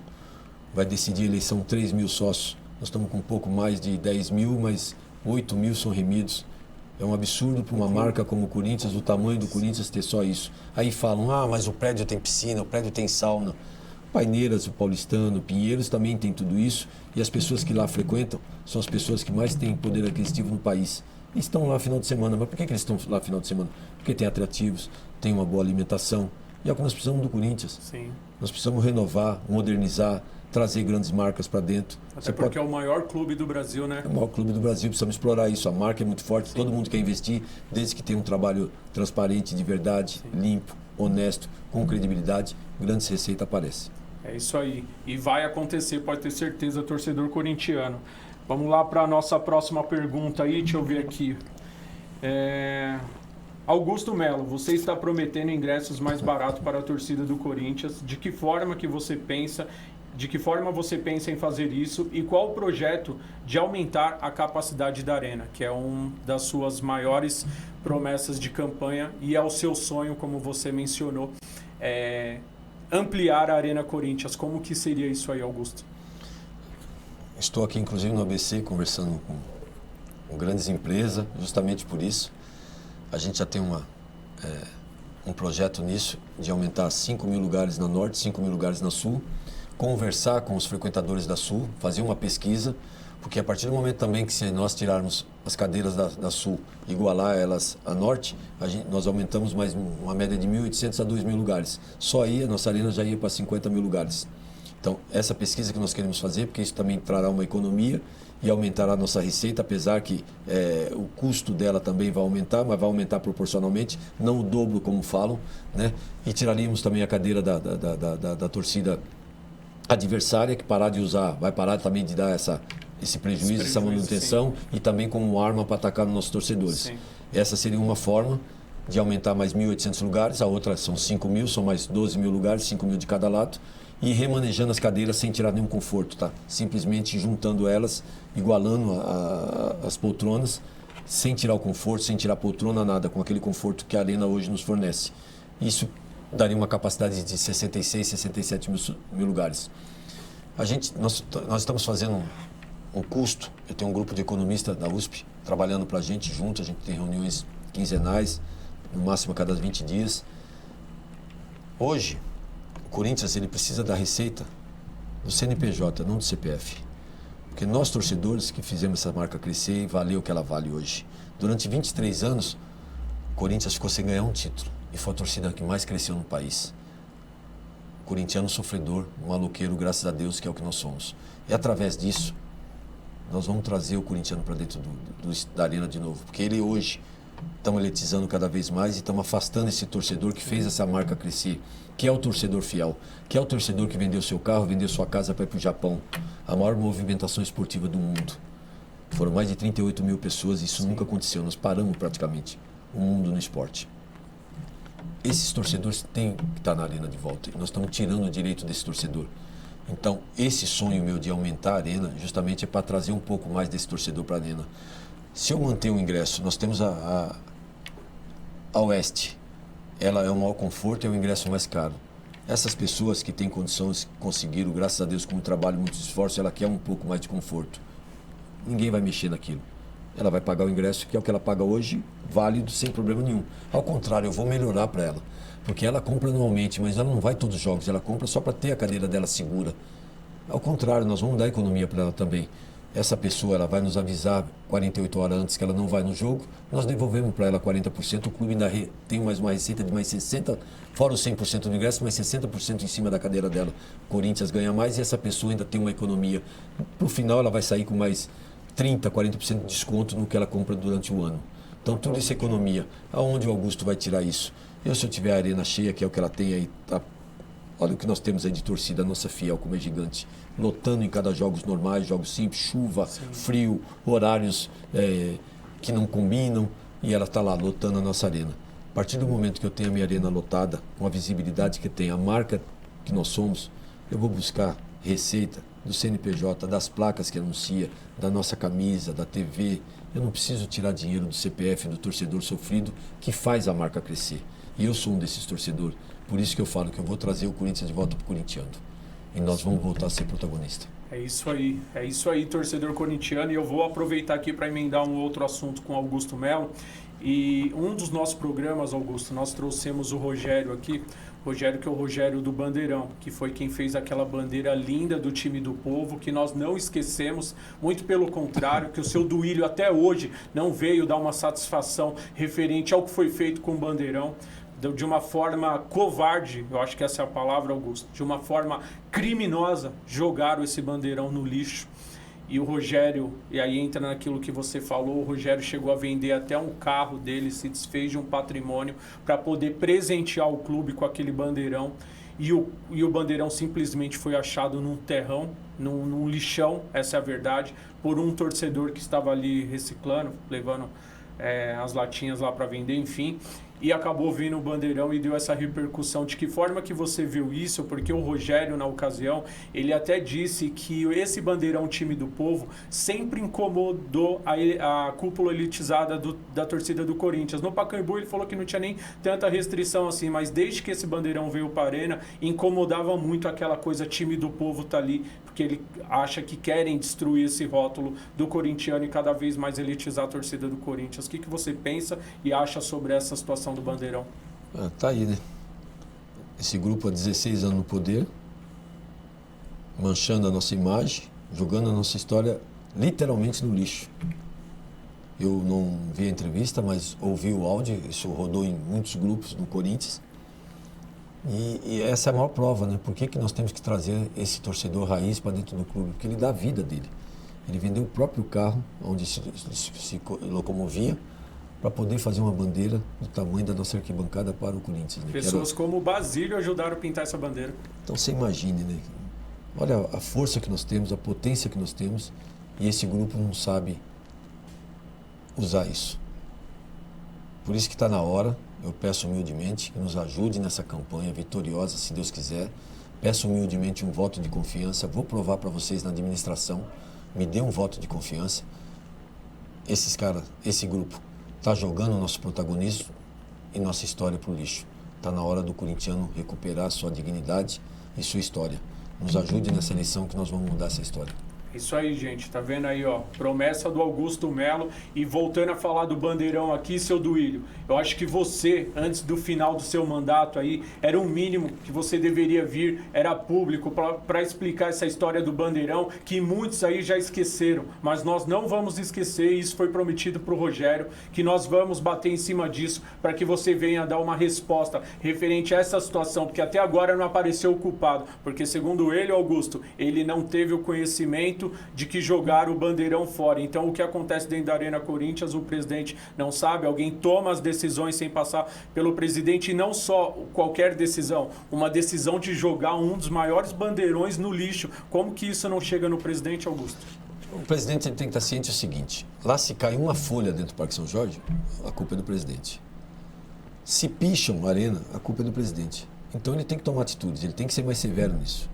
vai decidir a eleição 3 mil sócios Nós estamos com um pouco mais de 10 mil, mas 8 mil são remidos. É um absurdo para uma marca como o Corinthians, o tamanho do Corinthians ter só isso. Aí falam, mas o prédio tem piscina, o prédio tem sauna. Paineiras, o Paulistano, Pinheiros também tem tudo isso. E as pessoas que lá frequentam são as pessoas que mais têm poder aquisitivo no país. E estão lá final de semana. Mas por que eles estão lá final de semana? Porque tem atrativos, tem uma boa alimentação. E é o que nós precisamos do Corinthians. Sim. Nós precisamos renovar, modernizar, trazer grandes marcas para dentro. Até porque é o maior clube do Brasil, né? É o maior clube do Brasil, precisamos explorar isso. A marca é muito forte, todo mundo quer investir, desde que tenha um trabalho transparente, de verdade, limpo, honesto, com credibilidade, grandes receitas aparecem. É isso aí. E vai acontecer, pode ter certeza, torcedor corintiano. Vamos lá para a nossa próxima pergunta aí, deixa eu ver aqui. Augusto Melo, você está prometendo ingressos mais baratos para a torcida do Corinthians. De que forma você pensa em fazer isso e qual o projeto de aumentar a capacidade da arena, que é uma das suas maiores promessas de campanha e é o seu sonho, como você mencionou, ampliar a Arena Corinthians. Como que seria isso aí, Augusto? Estou aqui, inclusive, no ABC, conversando com grandes empresas, justamente por isso. A gente já tem um projeto nisso, de aumentar 5 mil lugares na Norte, 5 mil lugares na Sul, conversar com os frequentadores da Sul, fazer uma pesquisa, porque a partir do momento também que se nós tirarmos as cadeiras da Sul, igualar elas à Norte, nós aumentamos mais uma média de 1.800 a 2.000 lugares. Só aí a nossa arena já ia para 50 mil lugares. Então, essa pesquisa que nós queremos fazer, porque isso também trará uma economia e aumentará a nossa receita, apesar que o custo dela também vai aumentar, mas vai aumentar proporcionalmente, não o dobro como falam, né? E tiraríamos também a cadeira da torcida adversária, que parar de usar, vai parar também de dar esse prejuízo, essa manutenção, sim. E também como arma para atacar nos nossos torcedores. Sim. Essa seria uma forma de aumentar mais 1.800 lugares, a outra são 5 mil, são mais 12 mil lugares, 5 mil de cada lado, e remanejando as cadeiras sem tirar nenhum conforto, tá? Simplesmente juntando elas, igualando as poltronas, sem tirar o conforto, sem tirar a poltrona, nada, com aquele conforto que a arena hoje nos fornece. Isso daria uma capacidade de 66, 67 mil lugares. Nós estamos fazendo um custo, eu tenho um grupo de economistas da USP trabalhando para a gente junto, a gente tem reuniões quinzenais, no máximo a cada 20 dias. Hoje, o Corinthians ele precisa da receita do CNPJ, não do CPF. Porque nós, torcedores, que fizemos essa marca crescer e valeu o que ela vale hoje. Durante 23 anos, o Corinthians ficou sem ganhar um título. E foi a torcida que mais cresceu no país. Corintiano sofredor, um maloqueiro, graças a Deus, que é o que nós somos. E através disso, nós vamos trazer o corintiano para dentro da arena de novo. Porque ele hoje, estamos elitizando cada vez mais e estamos afastando esse torcedor que fez essa marca crescer, que é o torcedor fiel, que é o torcedor que vendeu seu carro, vendeu sua casa para ir para o Japão. A maior movimentação esportiva do mundo. Foram mais de 38 mil pessoas e isso nunca aconteceu. Nós paramos praticamente o mundo no esporte. Esses torcedores têm que estar na arena de volta. E nós estamos tirando o direito desse torcedor. Então, esse sonho meu de aumentar a arena, justamente é para trazer um pouco mais desse torcedor para a arena. Se eu manter o ingresso, nós temos a Oeste. Ela é o maior conforto e é o ingresso mais caro. Essas pessoas que têm condições, conseguiram, graças a Deus, com muito trabalho, muito esforço, ela quer um pouco mais de conforto. Ninguém vai mexer naquilo. Ela vai pagar o ingresso, que é o que ela paga hoje, válido, sem problema nenhum. Ao contrário, eu vou melhorar para ela. Porque ela compra anualmente, mas ela não vai todos os jogos, ela compra só para ter a cadeira dela segura. Ao contrário, nós vamos dar economia para ela também. Essa pessoa ela vai nos avisar 48 horas antes que ela não vai no jogo, nós devolvemos para ela 40%, o clube ainda tem mais uma receita de mais 60%, fora os 100% do ingresso, mais 60% em cima da cadeira dela. O Corinthians ganha mais e essa pessoa ainda tem uma economia. Para o final ela vai sair com mais 30%, 40% de desconto no que ela compra durante o ano. Então tudo isso é economia. Aonde o Augusto vai tirar isso? Se eu tiver a arena cheia, que é o que ela tem aí, tá? Olha o que nós temos aí de torcida, nossa fiel, como é gigante. Lotando em cada jogos normais, jogos simples, chuva, sim, frio, horários que não combinam. E ela está lá, lotando a nossa arena. A partir do momento que eu tenho a minha arena lotada, com a visibilidade que tem, a marca que nós somos, eu vou buscar receita do CNPJ, das placas que anuncia, da nossa camisa, da TV. Eu não preciso tirar dinheiro do CPF, do torcedor sofrido, que faz a marca crescer. E eu sou um desses torcedores. Por isso que eu falo que eu vou trazer o Corinthians de volta para o corintiano. E nós vamos voltar a ser protagonista. É isso aí, torcedor corintiano. E eu vou aproveitar aqui para emendar um outro assunto com Augusto Melo. E um dos nossos programas, Augusto, nós trouxemos o Rogério aqui, Rogério que é o Rogério do Bandeirão, que foi quem fez aquela bandeira linda do time do povo, que nós não esquecemos, muito pelo contrário, que o seu Duílio até hoje não veio dar uma satisfação referente ao que foi feito com o Bandeirão, de uma forma covarde, eu acho que essa é a palavra, Augusto, de uma forma criminosa, jogaram esse Bandeirão no lixo. E o Rogério, e aí entra naquilo que você falou, o Rogério chegou a vender até um carro dele, se desfez de um patrimônio para poder presentear o clube com aquele bandeirão. E o bandeirão simplesmente foi achado num terrão, num lixão, essa é a verdade, por um torcedor que estava ali reciclando, levando as latinhas lá para vender, enfim. E acabou vindo o Bandeirão e deu essa repercussão. De que forma que você viu isso? Porque o Rogério, na ocasião, ele até disse que esse Bandeirão, time do povo, sempre incomodou a cúpula elitizada da torcida do Corinthians. No Pacaembu ele falou que não tinha nem tanta restrição assim, mas desde que esse Bandeirão veio para a Arena, incomodava muito aquela coisa time do povo tá ali, porque ele acha que querem destruir esse rótulo do corintiano e cada vez mais elitizar a torcida do Corinthians. O que você pensa e acha sobre essa situação do Bandeirão? Tá aí, né? Esse grupo há 16 anos no poder, manchando a nossa imagem, jogando a nossa história literalmente no lixo. Eu não vi a entrevista, mas ouvi o áudio, isso rodou em muitos grupos no Corinthians. E essa é a maior prova, né? Por que nós temos que trazer esse torcedor raiz para dentro do clube? Porque ele dá a vida dele. Ele vendeu o próprio carro, onde se locomovia, para poder fazer uma bandeira do tamanho da nossa arquibancada para o Corinthians. Né? Pessoas como o Basílio ajudaram a pintar essa bandeira. Então você imagine, né? Olha a força que nós temos, a potência que nós temos, e esse grupo não sabe usar isso. Por isso que está na hora, eu peço humildemente que nos ajude nessa campanha vitoriosa, se Deus quiser. Peço humildemente um voto de confiança, vou provar para vocês na administração, me dê um voto de confiança. Esses caras, esse grupo, está jogando o nosso protagonismo e nossa história para o lixo. Está na hora do corintiano recuperar sua dignidade e sua história. Nos ajude nessa eleição que nós vamos mudar essa história. Isso aí, gente, tá vendo aí, ó, promessa do Augusto Melo. E voltando a falar do Bandeirão aqui, seu Duílio, eu acho que você, antes do final do seu mandato aí, era o mínimo que você deveria vir, era público, para explicar essa história do Bandeirão, que muitos aí já esqueceram, mas nós não vamos esquecer, e isso foi prometido pro Rogério, que nós vamos bater em cima disso, para que você venha dar uma resposta referente a essa situação, porque até agora não apareceu o culpado, porque segundo ele, Augusto, ele não teve o conhecimento de que jogaram o Bandeirão fora. Então o que acontece dentro da Arena Corinthians, o presidente não sabe, alguém toma as decisões sem passar pelo presidente, e não só qualquer decisão, uma decisão de jogar um dos maiores bandeirões no lixo. Como que isso não chega no presidente, Augusto? O presidente tem que estar ciente do seguinte: lá se cai uma folha dentro do Parque São Jorge, a culpa é do presidente. Se picham a arena, a culpa é do presidente. Então ele tem que tomar atitudes, ele tem que ser mais severo nisso.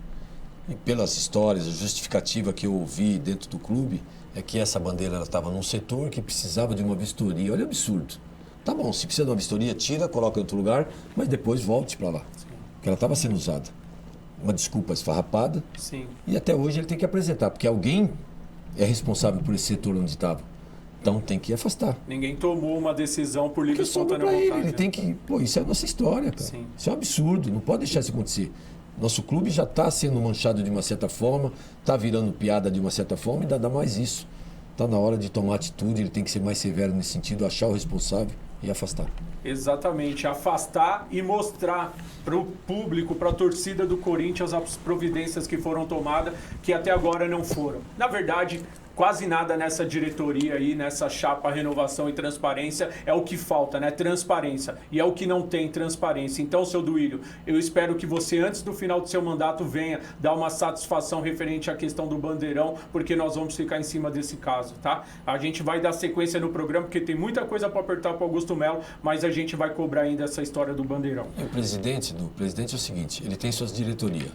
E pelas histórias, a justificativa que eu ouvi dentro do clube é que essa bandeira estava num setor que precisava de uma vistoria. Olha o absurdo. Tá bom, se precisa de uma vistoria, tira, coloca em outro lugar, mas depois volte para lá. Sim. Porque ela estava sendo usada. Uma desculpa esfarrapada. Sim. E até hoje ele tem que apresentar, porque alguém é responsável por esse setor onde estava. Então tem que afastar. Ninguém tomou uma decisão por livre e espontânea vontade. Ele tem que... Pô, isso é a nossa história, cara. Sim. Isso é um absurdo, não pode deixar isso acontecer. Nosso clube já está sendo manchado de uma certa forma, está virando piada de uma certa forma, e ainda mais isso. Está na hora de tomar atitude, ele tem que ser mais severo nesse sentido, achar o responsável e afastar. Exatamente, afastar e mostrar para o público, para a torcida do Corinthians, as providências que foram tomadas, que até agora não foram. Na verdade, quase nada nessa diretoria aí, nessa chapa renovação e transparência, é o que falta, né? Transparência. E é o que não tem transparência. Então, seu Duílio, eu espero que você, antes do final do seu mandato, venha dar uma satisfação referente à questão do Bandeirão, porque nós vamos ficar em cima desse caso, tá? A gente vai dar sequência no programa, porque tem muita coisa para apertar para Augusto Melo, mas a gente vai cobrar ainda essa história do Bandeirão. E o presidente é o seguinte, ele tem suas diretorias.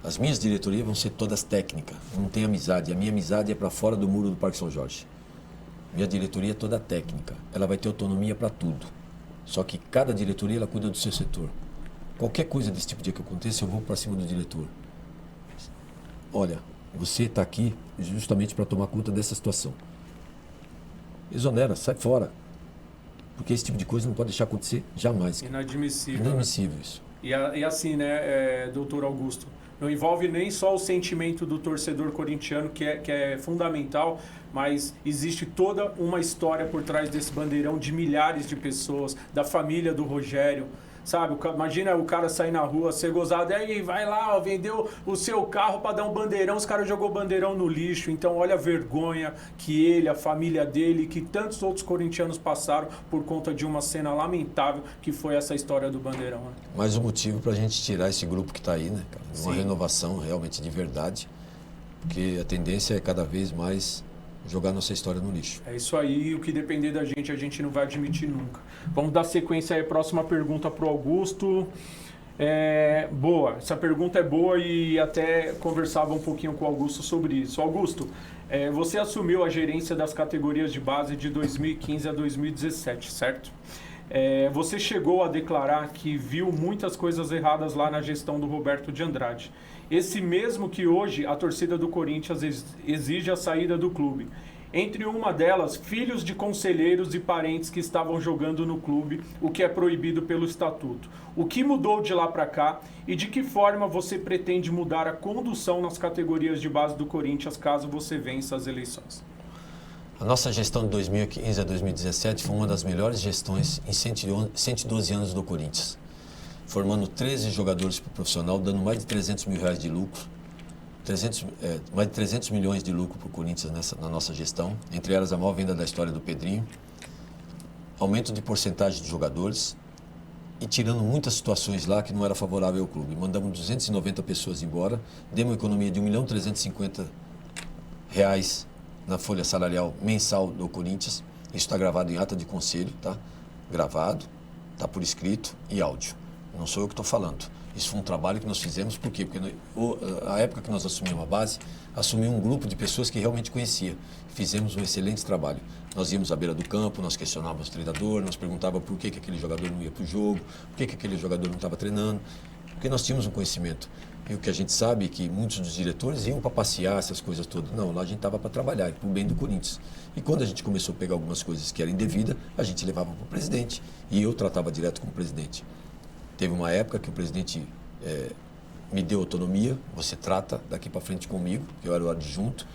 As minhas diretorias vão ser todas técnicas, não tem amizade. A minha amizade é para fora do muro do Parque São Jorge. Minha diretoria é toda técnica, ela vai ter autonomia para tudo. Só que cada diretoria ela cuida do seu setor. Qualquer coisa desse tipo de que aconteça, eu vou para cima do diretor. Olha, Você está aqui justamente para tomar conta dessa situação. Exonera, sai fora. Porque esse tipo de coisa não pode deixar acontecer jamais. Inadmissível. Inadmissível isso. E assim, né, doutor Augusto, não envolve nem só o sentimento do torcedor corintiano, que é fundamental, mas existe toda uma história por trás desse bandeirão de milhares de pessoas, da família do Rogério. Sabe, imagina o cara sair na rua, ser gozado, e aí vai lá, ó, vendeu o seu carro para dar um bandeirão, os caras jogou o bandeirão no lixo. Então olha a vergonha que ele, a família dele, que tantos outros corintianos passaram por conta de uma cena lamentável que foi essa história do bandeirão. Né? Mais um motivo para a gente tirar esse grupo que está aí, né, cara? Uma Sim. renovação realmente de verdade, porque a tendência é cada vez mais jogar nossa história no lixo. É isso aí, o que depender da gente, a gente não vai admitir nunca. Vamos dar sequência aí, próxima pergunta para o Augusto. Boa, essa pergunta é boa e até conversava um pouquinho com o Augusto sobre isso. Augusto, você assumiu a gerência das categorias de base de 2015 a 2017, certo? Você chegou a declarar que viu muitas coisas erradas lá na gestão do Roberto de Andrade. Esse mesmo que hoje a torcida do Corinthians exige a saída do clube. Entre uma delas, filhos de conselheiros e parentes que estavam jogando no clube, o que é proibido pelo estatuto. O que mudou de lá para cá e de que forma você pretende mudar a condução nas categorias de base do Corinthians caso você vença as eleições? A nossa gestão de 2015 a 2017 foi uma das melhores gestões em 112 anos do Corinthians, formando 13 jogadores para o profissional, dando mais de 300 mil reais de lucro, mais de 300 milhões de lucro para o Corinthians na nossa gestão, entre elas a maior venda da história do Pedrinho, aumento de porcentagem de jogadores e tirando muitas situações lá que não era favorável ao clube. Mandamos 290 pessoas embora, demos uma economia de R$1.350.000 na folha salarial mensal do Corinthians. Isso está gravado em ata de conselho, tá? Gravado, está por escrito e áudio. Não sou eu que estou falando. Isso foi um trabalho que nós fizemos, por quê? Porque a época que nós assumimos a base, assumimos um grupo de pessoas que realmente conhecia. Fizemos um excelente trabalho. Nós íamos à beira do campo, nós questionávamos o treinador, nós perguntávamos por que aquele jogador não ia para o jogo, por que aquele jogador não estava treinando, porque nós tínhamos um conhecimento. E o que a gente sabe é que muitos dos diretores iam para passear, essas coisas todas. Não, lá a gente estava para trabalhar, para o bem do Corinthians. E quando a gente começou a pegar algumas coisas que eram indevidas, a gente levava para o presidente. E eu tratava direto com o presidente. Teve uma época que o presidente me deu autonomia, você trata daqui para frente comigo, que eu era o adjunto,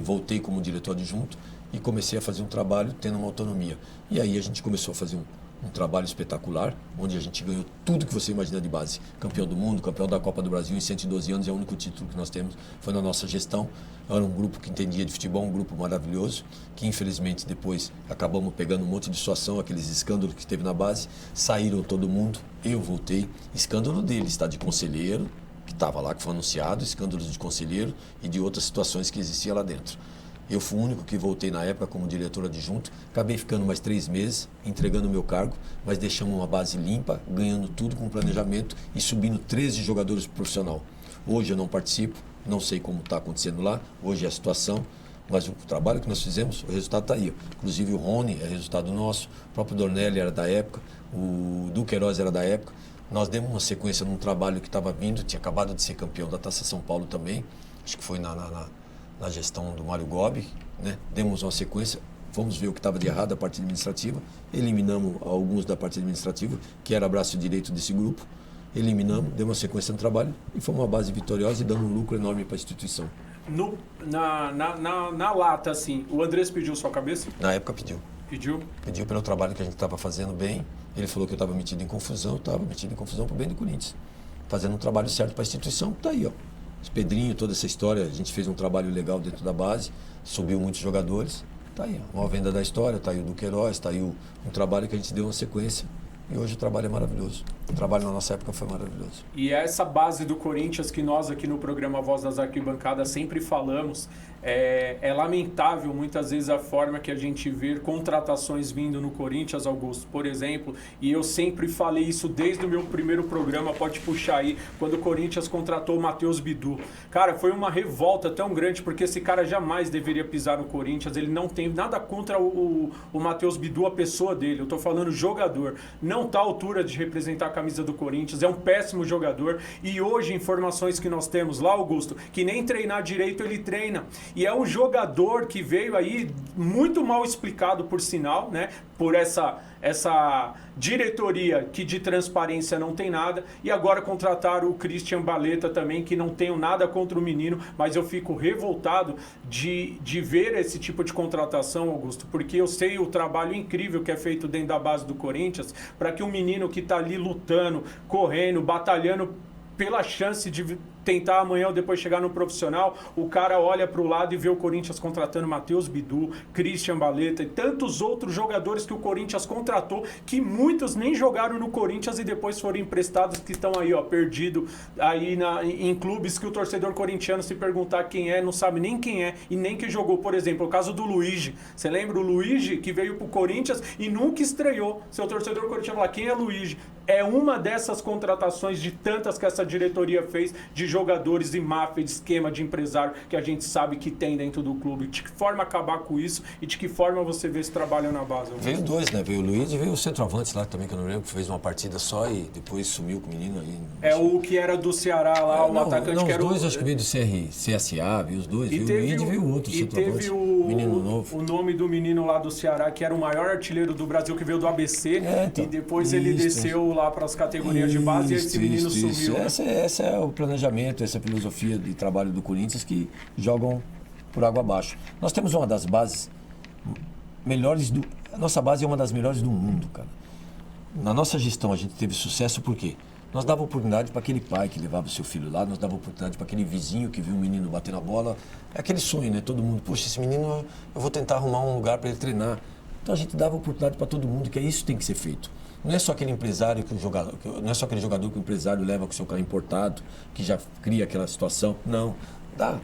voltei como diretor adjunto e comecei a fazer um trabalho tendo uma autonomia. E aí a gente começou a fazer um trabalho espetacular, onde a gente ganhou tudo que você imagina de base. Campeão do mundo, campeão da Copa do Brasil em 112 anos, é o único título que nós temos, foi na nossa gestão. Era um grupo que entendia de futebol, um grupo maravilhoso, que infelizmente depois acabamos pegando um monte de situação, aqueles escândalos que teve na base, saíram todo mundo, eu voltei, escândalo deles, tá? De conselheiro, que estava lá, que foi anunciado, escândalos de conselheiro e de outras situações que existiam lá dentro. Eu fui o único que voltei na época como diretor adjunto, acabei ficando mais 3 meses, entregando o meu cargo, mas deixamos uma base limpa, ganhando tudo com planejamento e subindo 13 jogadores pro profissional. Hoje eu não participo, não sei como está acontecendo lá, hoje é a situação, mas o trabalho que nós fizemos, o resultado está aí. Inclusive o Rony é resultado nosso, o próprio Dornelli era da época, o Duqueiroz era da época. Nós demos uma sequência num trabalho que estava vindo, tinha acabado de ser campeão da Taça São Paulo também, acho que foi na gestão do Mário Gobi, né? Demos uma sequência, vamos ver o que estava de errado da parte administrativa, eliminamos alguns da parte administrativa, que era braço direito desse grupo, eliminamos, demos uma sequência no trabalho e foi uma base vitoriosa e dando um lucro enorme para a instituição. Na lata, assim, o Andrés pediu sua cabeça? Na época pediu. Pediu? Pediu pelo trabalho que a gente estava fazendo bem, ele falou que eu estava metido em confusão, eu estava metido em confusão para o bem do Corinthians. Fazendo um trabalho certo para a instituição, está aí, ó. Pedrinho, toda essa história, a gente fez um trabalho legal dentro da base, subiu muitos jogadores, tá aí, a maior venda da história, tá aí o Duqueiroz, tá aí um trabalho que a gente deu uma sequência e hoje o trabalho é maravilhoso. O trabalho na nossa época foi maravilhoso. E essa base do Corinthians que nós aqui no programa Voz das Arquibancadas sempre falamos, é lamentável muitas vezes a forma que a gente vê contratações vindo no Corinthians, Augusto, por exemplo, e eu sempre falei isso desde o meu primeiro programa, pode puxar aí, quando o Corinthians contratou o Matheus Bidu. Cara, foi uma revolta tão grande, porque esse cara jamais deveria pisar no Corinthians, ele não tem nada contra o Matheus Bidu, a pessoa dele, eu tô falando jogador, não tá à altura de representar camisa do Corinthians, é um péssimo jogador. E hoje, informações que nós temos lá, Augusto, que nem treinar direito ele treina. E é um jogador que veio aí muito mal explicado, por sinal, né? Por essa diretoria que de transparência não tem nada, e agora contrataram o Christian Baleta também, que não tenho nada contra o menino, mas eu fico revoltado de ver esse tipo de contratação, Augusto, porque eu sei o trabalho incrível que é feito dentro da base do Corinthians, para que um menino que está ali lutando, correndo, batalhando pela chance de tentar amanhã ou depois chegar no profissional, o cara olha para o lado e vê o Corinthians contratando Matheus Bidu, Christian Baleta e tantos outros jogadores que o Corinthians contratou, que muitos nem jogaram no Corinthians e depois foram emprestados, que estão aí, ó, perdido aí em clubes que o torcedor corintiano, se perguntar quem é, não sabe nem quem é e nem que jogou. Por exemplo, o caso do Luigi. Você lembra o Luigi, que veio pro Corinthians e nunca estreou? Seu torcedor corintiano fala, quem é Luigi? É uma dessas contratações de tantas que essa diretoria fez de jogadores e máfia, de esquema de empresário que a gente sabe que tem dentro do clube. De que forma acabar com isso e de que forma você vê esse trabalho na base? Veio dois, né? Veio o Luiz e veio o centroavante lá também, que eu não lembro, que fez uma partida só e depois sumiu com o menino aí. É o que era do Ceará lá, o atacante que era os dois acho que veio do CSA, veio os dois. Veio o Luiz e veio o outro, e centroavante, teve menino novo. o nome do menino lá do Ceará, que era o maior artilheiro do Brasil, que veio do ABC, então, e depois ele desceu lá para as categorias de base e esse menino sumiu. Né? Esse é o planejamento, essa filosofia de trabalho do Corinthians que jogam por água abaixo. Nós temos uma das bases melhores a nossa base é uma das melhores do mundo, cara. Na nossa gestão a gente teve sucesso por quê? Nós dava oportunidade para aquele pai que levava o seu filho lá, nós dava oportunidade para aquele vizinho que viu um menino bater na bola. É aquele sonho, né? Todo mundo, poxa, esse menino eu vou tentar arrumar um lugar para ele treinar. Então a gente dava oportunidade para todo mundo, que é isso que tem que ser feito. Não é só aquele empresário que o jogador, não é só aquele jogador que o empresário leva com o seu carro importado, que já cria aquela situação. Não, dá.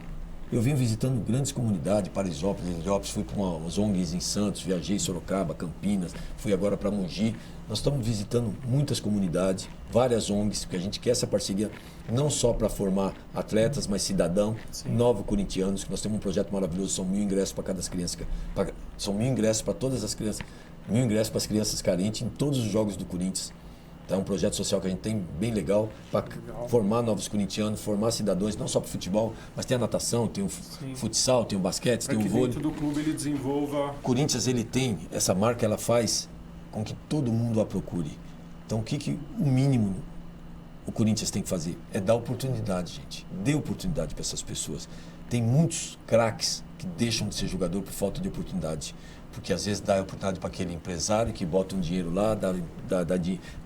Eu venho visitando grandes comunidades, Paraisópolis, Heliópolis, fui para umas ONGs em Santos, viajei em Sorocaba, Campinas, fui agora para Mogi. Nós estamos visitando muitas comunidades, várias ONGs, porque a gente quer essa parceria não só para formar atletas, mas cidadãos, novos corintianos, que nós temos um projeto maravilhoso, são 1.000 ingressos para cada criança, são 1.000 ingressos para todas as crianças, 1.000 ingressos para as crianças carentes em todos os jogos do Corinthians. Então, é um projeto social que a gente tem bem legal para formar novos corintianos, formar cidadãos, não só para o futebol, mas tem a natação, tem o futsal, tem o basquete, tem o vôlei. Dentro do clube ele desenvolva... O Corinthians, ele tem, essa marca, ela faz com que todo mundo a procure. Então, o mínimo o Corinthians tem que fazer é dar oportunidade, gente. Dê oportunidade para essas pessoas. Tem muitos craques que deixam de ser jogador por falta de oportunidade. Porque às vezes dá oportunidade para aquele empresário que bota um dinheiro lá, dá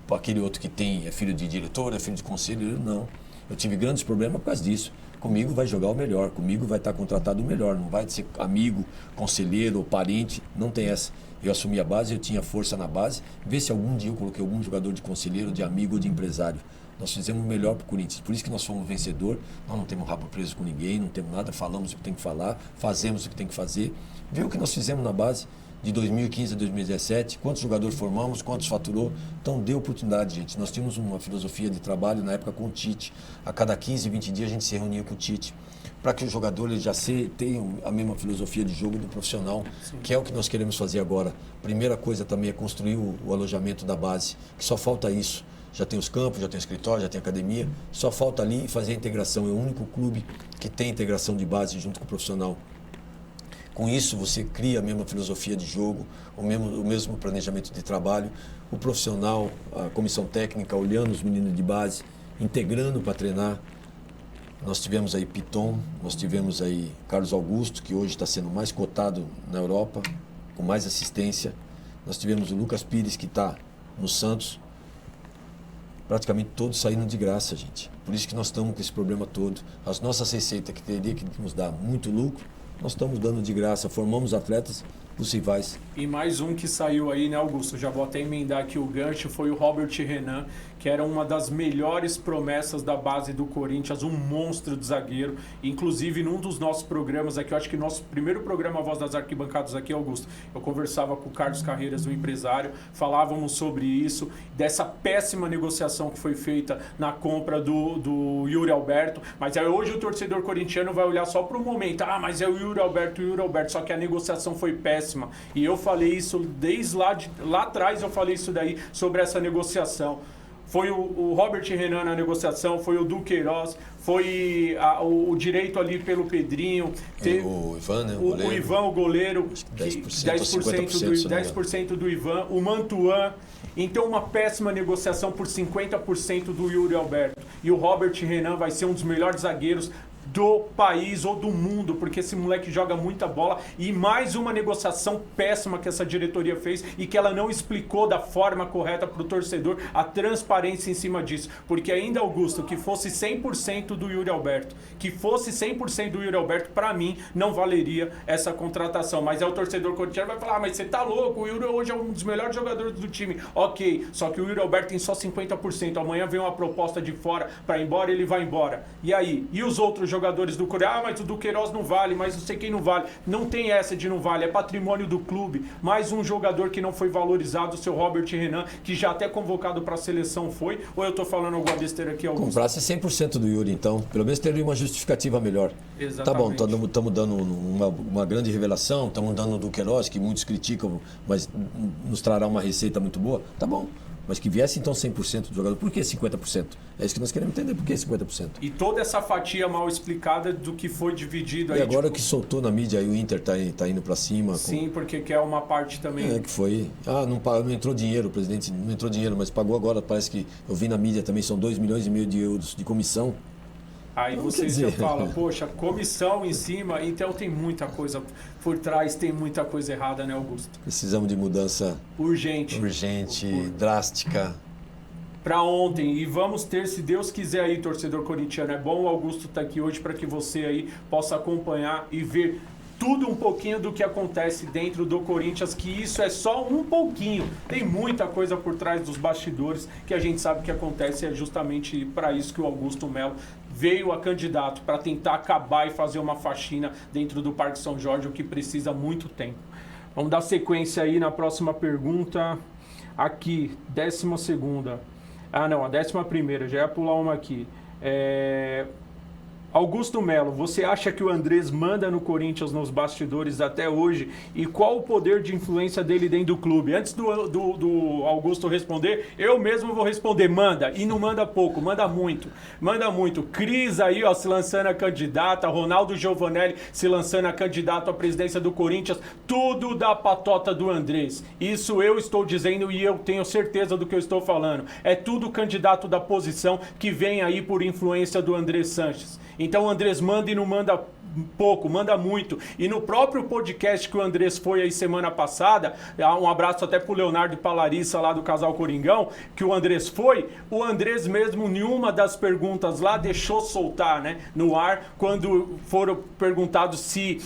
para aquele outro que é filho de diretor, é filho de conselheiro. Não. Eu tive grandes problemas por causa disso. Comigo vai jogar o melhor, comigo vai estar contratado o melhor. Não vai ser amigo, conselheiro ou parente, não tem essa. Eu assumi a base, eu tinha força na base. Vê se algum dia eu coloquei algum jogador de conselheiro, de amigo ou de empresário. Nós fizemos o melhor para o Corinthians. Por isso que nós fomos vencedor. Nós não temos rabo preso com ninguém, não temos nada. Falamos o que tem que falar, fazemos o que tem que fazer. Vê o que nós fizemos na base de 2015 a 2017. Quantos jogadores formamos, quantos faturou. Então, dê oportunidade, gente. Nós tínhamos uma filosofia de trabalho na época com o Tite. A cada 15, 20 dias a gente se reunia com o Tite. Para que o jogador ele já tenha a mesma filosofia de jogo do profissional, que é o que nós queremos fazer agora. Primeira coisa também é construir o alojamento da base, que só falta isso. Já tem os campos, já tem o escritório, já tem a academia, só falta ali fazer a integração. É o único clube que tem integração de base junto com o profissional. Com isso, você cria a mesma filosofia de jogo, o mesmo planejamento de trabalho, o profissional, a comissão técnica olhando os meninos de base, integrando para treinar. Nós tivemos aí Piton, nós tivemos aí Carlos Augusto, que hoje está sendo mais cotado na Europa, com mais assistência. Nós tivemos o Lucas Pires, que está no Santos. Praticamente todos saíram de graça, gente. Por isso que nós estamos com esse problema todo. As nossas receitas, que teria que nos dar muito lucro, nós estamos dando de graça. Formamos atletas possíveis. E mais um que saiu aí, né, Augusto? Já vou até emendar aqui o gancho, foi o Robert Renan, que era uma das melhores promessas da base do Corinthians, um monstro de zagueiro. Inclusive, num dos nossos programas aqui, eu acho que nosso primeiro programa, A Voz das Arquibancadas aqui, Augusto, eu conversava com o Carlos Carreiras, o empresário, falávamos sobre isso, dessa péssima negociação que foi feita na compra do Yuri Alberto. Mas aí hoje o torcedor corintiano vai olhar só para o momento. Ah, mas é o Yuri Alberto, só que a negociação foi péssima. E eu falei isso desde lá atrás, eu falei isso daí sobre essa negociação. Foi o Robert Renan na negociação, foi o Duqueiroz, foi o direito ali pelo Pedrinho. O Ivan, né? O Ivan, o goleiro. 10% do Ivan. O Mantuan. Então, uma péssima negociação por 50% do Yuri Alberto. E o Robert Renan vai ser um dos melhores zagueiros do país ou do mundo, porque esse moleque joga muita bola. E mais uma negociação péssima que essa diretoria fez e que ela não explicou da forma correta para o torcedor, a transparência em cima disso. Porque ainda, Augusto, que fosse 100% do Yuri Alberto, para mim não valeria essa contratação. Mas o torcedor corintiano vai falar, mas você tá louco, o Yuri hoje é um dos melhores jogadores do time. Ok, só que o Yuri Alberto tem só 50%, amanhã vem uma proposta de fora para ir embora, ele vai embora. E aí? E os outros jogadores do Corinthians? Mas o Duqueiroz não vale, mas não sei quem não vale. Não tem essa de não vale, é patrimônio do clube. Mais um jogador que não foi valorizado, o seu Robert Renan, que já até convocado para a seleção foi. Ou eu tô falando alguma besteira aqui? Comprasse 100% do Yuri, então. Pelo menos teria uma justificativa melhor. Exatamente. Tá bom, estamos dando uma grande revelação, estamos dando o Duqueiroz, que muitos criticam, mas nos trará uma receita muito boa. Tá bom. Mas que viesse então 100% do jogador. Por que 50%? É isso que nós queremos entender. Por que 50%? E toda essa fatia mal explicada do que foi dividido aí. E agora que soltou na mídia aí o Inter tá indo para cima. Sim, porque quer uma parte também. Que foi. Não entrou dinheiro, o presidente não entrou dinheiro, mas pagou agora. Parece que eu vi na mídia também, são 2,5 milhões de euros de comissão. Aí você já fala, poxa, comissão em cima, então tem muita coisa por trás, tem muita coisa errada, né, Augusto? Precisamos de mudança urgente, drástica. Para ontem, e vamos ter, se Deus quiser aí, torcedor corintiano. É bom o Augusto estar aqui hoje para que você aí possa acompanhar e ver tudo um pouquinho do que acontece dentro do Corinthians, que isso é só um pouquinho. Tem muita coisa por trás dos bastidores que a gente sabe que acontece, e é justamente para isso que o Augusto Melo veio a candidato, para tentar acabar e fazer uma faxina dentro do Parque São Jorge, o que precisa muito tempo. Vamos dar sequência aí na próxima pergunta. Aqui, 12ª. A 11ª, já ia pular uma aqui. Augusto Melo, você acha que o Andrés manda no Corinthians nos bastidores até hoje? E qual o poder de influência dele dentro do clube? Antes do Augusto responder, eu mesmo vou responder. Manda, e não manda pouco, manda muito. Manda muito. Cris aí, ó, se lançando a candidata, Ronaldo Giovanelli se lançando a candidato à presidência do Corinthians, tudo da patota do Andrés. Isso eu estou dizendo e eu tenho certeza do que eu estou falando. É tudo candidato da posição que vem aí por influência do Andrés Sanches. Então o Andrés manda e não manda pouco, manda muito. E no próprio podcast que o Andrés foi aí semana passada, um abraço até pro Leonardo e pra Larissa lá do Casal Coringão, que o Andrés foi, o Andrés mesmo, nenhuma das perguntas lá deixou soltar, né, no ar, quando foram perguntados se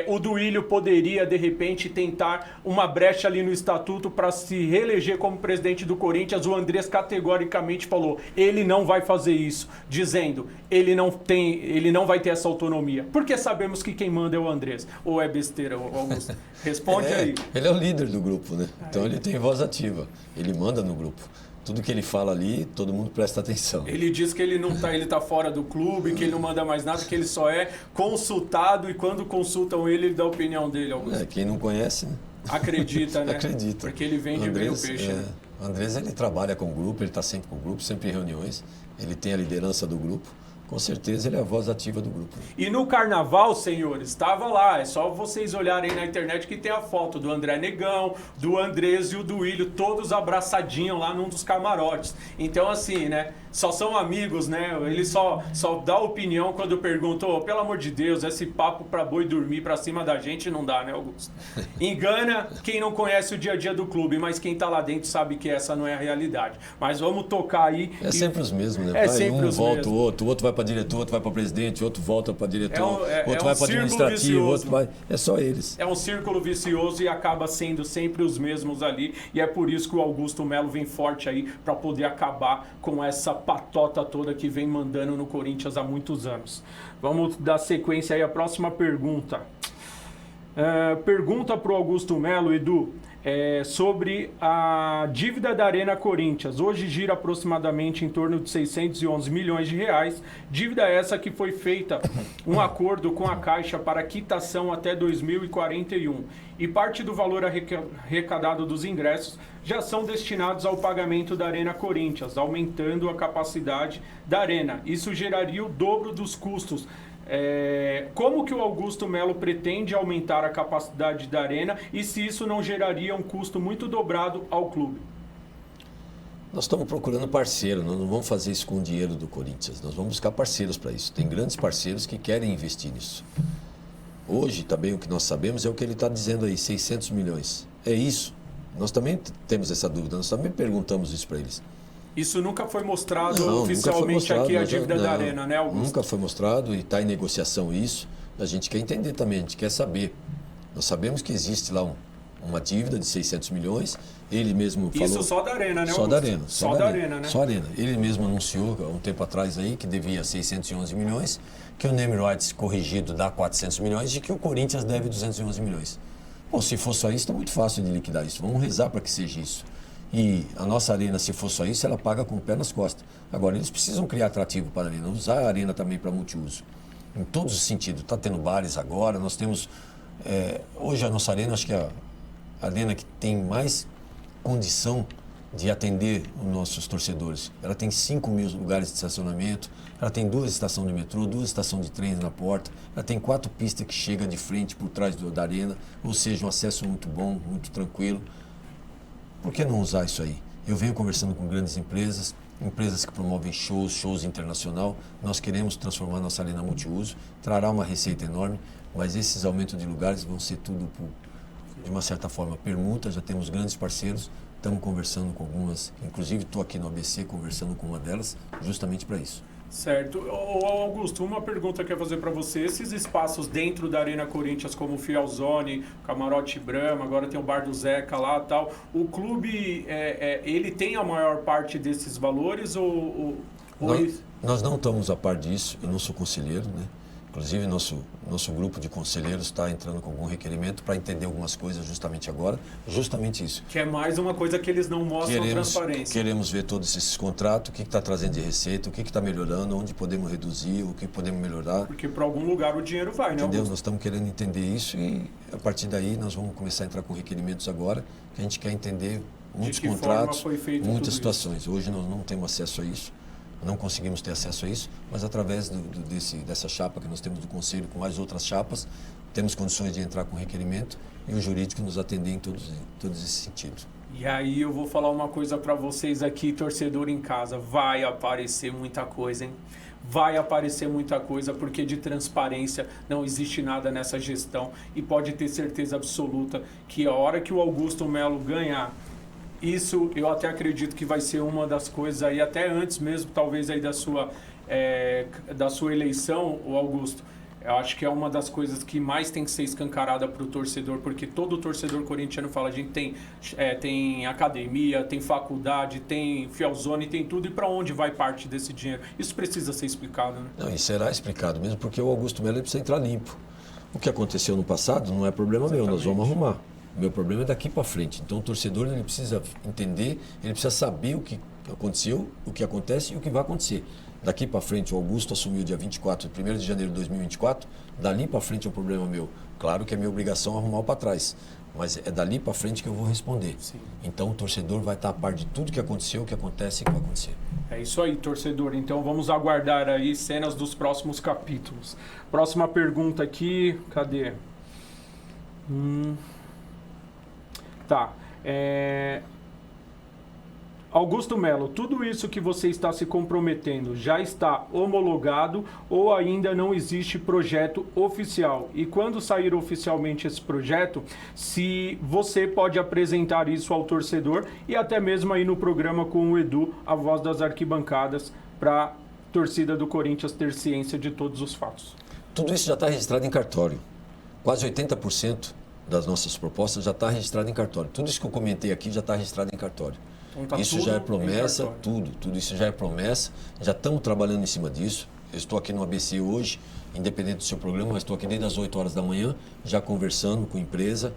o Duílio poderia, de repente, tentar uma brecha ali no estatuto para se reeleger como presidente do Corinthians. O Andrés categoricamente falou, ele não vai fazer isso, dizendo, ele não vai ter essa autonomia. Porque sabemos que quem manda é o Andrés. Ou é besteira, Augusto? Responde aí. Ele é o líder do grupo, né? Então ele tem voz ativa. Ele manda no grupo. Tudo que ele fala ali, todo mundo presta atenção. Ele diz que ele tá fora do clube, que ele não manda mais nada, que ele só é consultado e quando consultam ele dá a opinião dele, Augusto. Quem não conhece, né? Acredita, né? Acredita. Porque ele vende bem o peixe, né? O Andrés, ele trabalha com o grupo, ele está sempre com o grupo, sempre em reuniões. Ele tem a liderança do grupo. Com certeza ele é a voz ativa do grupo. E no carnaval, senhores, estava lá. É só vocês olharem na internet que tem a foto do André Negão, do Andrés e o Duílio, todos abraçadinhos lá num dos camarotes. Então, assim, né? Só são amigos, né? Ele só dá opinião quando perguntam, pelo amor de Deus, esse papo pra boi dormir pra cima da gente não dá, né, Augusto? Engana quem não conhece o dia a dia do clube, mas quem tá lá dentro sabe que essa não é a realidade. Mas vamos tocar aí. Sempre os mesmos, né? É sempre os volta mesmos. o outro vai para diretor, outro vai para presidente, outro volta para diretor, outro vai para administrativo, vicioso. Outro vai... É só eles. É um círculo vicioso e acaba sendo sempre os mesmos ali. E é por isso que o Augusto Melo vem forte aí para poder acabar com essa patota toda que vem mandando no Corinthians há muitos anos. Vamos dar sequência aí à próxima pergunta. Pergunta para o Augusto Melo, Edu. sobre a dívida da Arena Corinthians. Hoje gira aproximadamente em torno de 611 milhões de reais. Dívida essa que foi feita um acordo com a Caixa para quitação até 2041. E parte do valor arrecadado dos ingressos já são destinados ao pagamento da Arena Corinthians, aumentando a capacidade da Arena. Isso geraria o dobro dos custos. Como que o Augusto Melo pretende aumentar a capacidade da Arena e se isso não geraria um custo muito dobrado ao clube? Nós estamos procurando parceiro, nós não vamos fazer isso com o dinheiro do Corinthians, nós vamos buscar parceiros para isso. Tem grandes parceiros que querem investir nisso. Hoje também o que nós sabemos é o que ele está dizendo aí, 600 milhões. É isso. Nós também temos essa dúvida, nós também perguntamos isso para eles. Isso nunca foi mostrado oficialmente aqui, a dívida da Arena, né, Augusto? Nunca foi mostrado e está em negociação isso. A gente quer entender também, a gente quer saber. Nós sabemos que existe lá uma dívida de 600 milhões. Ele mesmo falou... Isso só da Arena, né, Augusto? Só da Arena. Só da Arena, né? Só Arena. Ele mesmo anunciou há um tempo atrás aí que devia 611 milhões, que o name rights corrigido dá 400 milhões e que o Corinthians deve 211 milhões. Bom, se for só isso, está muito fácil de liquidar isso. Vamos rezar para que seja isso. E a nossa Arena, se for só isso, ela paga com o pé nas costas. Agora, eles precisam criar atrativo para a Arena, usar a Arena também para multiuso. Em todos os sentidos. Está tendo bares agora, nós temos... hoje a nossa Arena, acho que é a Arena que tem mais condição de atender os nossos torcedores. Ela tem 5 mil lugares de estacionamento, ela tem 2 estações de metrô, 2 estações de trens na porta, ela tem 4 pistas que chegam de frente por trás da Arena, ou seja, um acesso muito bom, muito tranquilo. Por que não usar isso aí? Eu venho conversando com grandes empresas, empresas que promovem shows internacional. Nós queremos transformar nossa arena multiuso, trará uma receita enorme, mas esses aumentos de lugares vão ser tudo, de uma certa forma, permuta. Já temos grandes parceiros, estamos conversando com algumas, inclusive estou aqui no ABC conversando com uma delas, justamente para isso. Certo. Ô Augusto, uma pergunta que eu ia fazer para você. Esses espaços dentro da Arena Corinthians, como o Fielzone, Camarote Brahma, agora tem o Bar do Zeca lá e tal, o clube, ele tem a maior parte desses valores ou nós não estamos a par disso, eu não sou conselheiro, né? Inclusive, nosso grupo de conselheiros está entrando com algum requerimento para entender algumas coisas justamente agora, justamente isso. Que é mais uma coisa que eles não mostram transparência. Queremos ver todos esses contratos, o que está trazendo de receita, o que está melhorando, onde podemos reduzir, o que podemos melhorar. Porque para algum lugar o dinheiro vai, né, Augusto? Augusto? Nós estamos querendo entender isso e a partir daí nós vamos começar a entrar com requerimentos agora, que a gente quer entender muitos contratos, muitas situações. Hoje nós não temos acesso a isso. Não conseguimos ter acesso a isso, mas através dessa chapa que nós temos do Conselho, com mais outras chapas, temos condições de entrar com requerimento e o jurídico nos atender em todos esses sentidos. E aí eu vou falar uma coisa para vocês aqui, torcedor em casa, vai aparecer muita coisa, hein? Vai aparecer muita coisa, porque de transparência não existe nada nessa gestão e pode ter certeza absoluta que a hora que o Augusto Melo ganhar, isso eu até acredito que vai ser uma das coisas aí, até antes mesmo, talvez aí da sua eleição, o Augusto. Eu acho que é uma das coisas que mais tem que ser escancarada para o torcedor, porque todo torcedor corintiano fala, a gente tem academia, tem faculdade, tem Fielzone, tem tudo, e para onde vai parte desse dinheiro? Isso precisa ser explicado, né? Não, e será explicado mesmo, porque o Augusto Melo precisa entrar limpo. O que aconteceu no passado não é problema meu, nós vamos arrumar. O meu problema é daqui para frente. Então o torcedor ele precisa entender, ele precisa saber o que aconteceu, o que acontece e o que vai acontecer. Daqui para frente, o Augusto assumiu dia 1º de janeiro de 2024, dali para frente é um problema meu. Claro que é minha obrigação arrumar o para trás, mas é dali para frente que eu vou responder. Sim. Então o torcedor vai estar a par de tudo que aconteceu, o que acontece e o que vai acontecer. É isso aí, torcedor. Então vamos aguardar aí cenas dos próximos capítulos. Próxima pergunta aqui, cadê? Tá. Augusto Melo, tudo isso que você está se comprometendo já está homologado ou ainda não existe projeto oficial? E quando sair oficialmente esse projeto, se você pode apresentar isso ao torcedor e até mesmo aí no programa com o Edu, a voz das arquibancadas, para a torcida do Corinthians ter ciência de todos os fatos. Tudo isso já está registrado em cartório. Quase 80% das nossas propostas já está registrado em cartório. Tudo isso que eu comentei aqui já está registrado em cartório. Então tá, isso já é promessa, tudo isso já é promessa. Já estamos trabalhando em cima disso. Eu estou aqui no ABC hoje, independente do seu programa, mas estou aqui desde as 8 horas da manhã, já conversando com a empresa,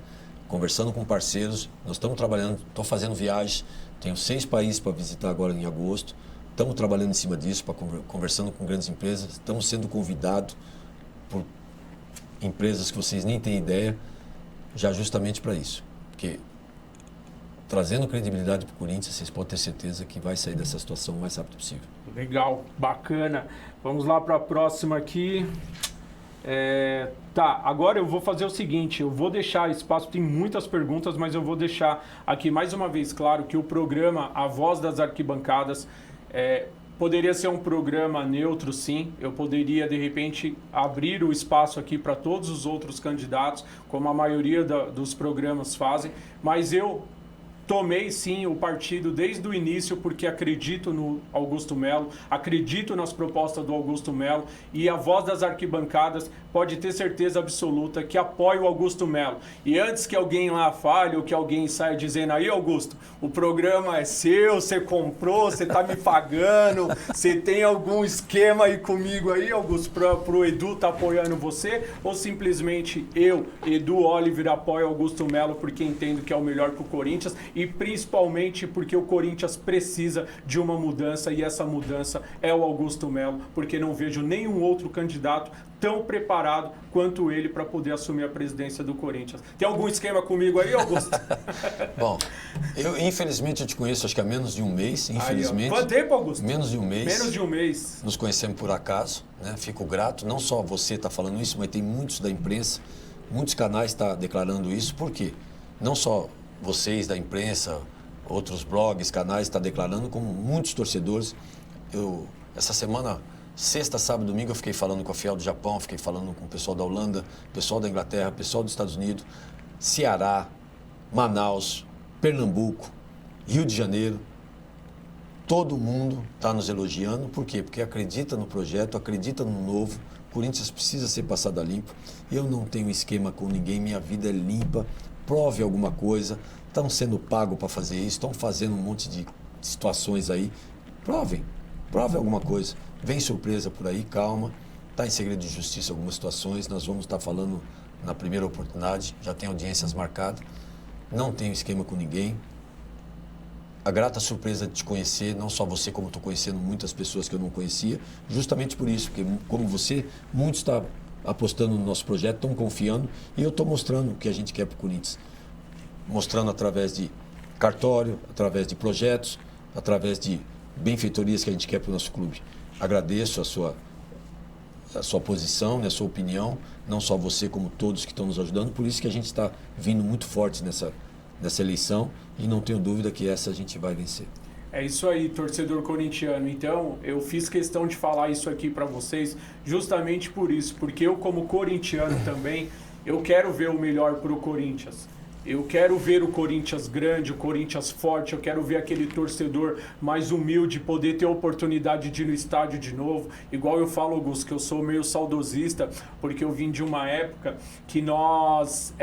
conversando com parceiros, nós estamos trabalhando, estou fazendo viagens, tenho 6 países para visitar agora em agosto, estamos trabalhando em cima disso, conversando com grandes empresas, estamos sendo convidados por empresas que vocês nem têm ideia, já justamente para isso. Porque trazendo credibilidade para o Corinthians, vocês podem ter certeza que vai sair dessa situação o mais rápido possível. Legal, bacana. Vamos lá para a próxima aqui. Tá, agora eu vou fazer o seguinte, eu vou deixar espaço, tem muitas perguntas, mas eu vou deixar aqui mais uma vez claro que o programa A Voz das Arquibancadas poderia ser um programa neutro, sim. Eu poderia, de repente, abrir o espaço aqui para todos os outros candidatos, como a maioria dos programas fazem, mas eu tomei sim o partido desde o início porque acredito no Augusto Melo, acredito nas propostas do Augusto Melo e a Voz das Arquibancadas pode ter certeza absoluta que apoia o Augusto Melo. E antes que alguém lá fale ou que alguém saia dizendo aí, Augusto, o programa é seu, você comprou, você tá me pagando, você tem algum esquema aí comigo aí, Augusto, pro Edu tá apoiando você, ou simplesmente eu, Edu Oliver, apoio Augusto Melo porque entendo que é o melhor pro Corinthians e principalmente porque o Corinthians precisa de uma mudança e essa mudança é o Augusto Melo, porque não vejo nenhum outro candidato tão preparado quanto ele para poder assumir a presidência do Corinthians. Tem algum esquema comigo aí, Augusto? Bom, infelizmente eu te conheço acho que há menos de um mês, infelizmente. Quanto tempo, Augusto? Menos de um mês. Menos de um mês. Nos conhecemos por acaso, né? Fico grato, não só você está falando isso, mas tem muitos da imprensa, muitos canais estão declarando isso. Por quê? Não só vocês da imprensa, outros blogs, canais estão declarando, como muitos torcedores. Essa semana, sexta, sábado, domingo, eu fiquei falando com a Fiel do Japão, fiquei falando com o pessoal da Holanda, pessoal da Inglaterra, pessoal dos Estados Unidos, Ceará, Manaus, Pernambuco, Rio de Janeiro. Todo mundo está nos elogiando. Por quê? Porque acredita no projeto, acredita no novo. O Corinthians precisa ser passado a limpo. Eu não tenho esquema com ninguém, minha vida é limpa. Prove alguma coisa. Estão sendo pagos para fazer isso, estão fazendo um monte de situações aí. Prove alguma coisa. Vem surpresa por aí, calma. Está em segredo de justiça algumas situações. Nós vamos estar falando na primeira oportunidade. Já tem audiências marcadas. Não tenho esquema com ninguém. A grata surpresa de te conhecer, não só você, como estou conhecendo muitas pessoas que eu não conhecia, justamente por isso, porque como você, muitos estão apostando no nosso projeto, estão confiando, e eu estou mostrando o que a gente quer para o Corinthians. Mostrando através de cartório, através de projetos, através de benfeitorias que a gente quer para o nosso clube. Agradeço a sua posição, a sua opinião, não só você, como todos que estão nos ajudando, por isso que a gente está vindo muito forte nessa eleição e não tenho dúvida que essa a gente vai vencer. É isso aí, torcedor corintiano. Então, eu fiz questão de falar isso aqui para vocês justamente por isso, porque eu como corintiano também, eu quero ver o melhor para o Corinthians. Eu quero ver o Corinthians grande, o Corinthians forte, eu quero ver aquele torcedor mais humilde, poder ter a oportunidade de ir no estádio de novo. Igual eu falo, Augusto, que eu sou meio saudosista, porque eu vim de uma época que nós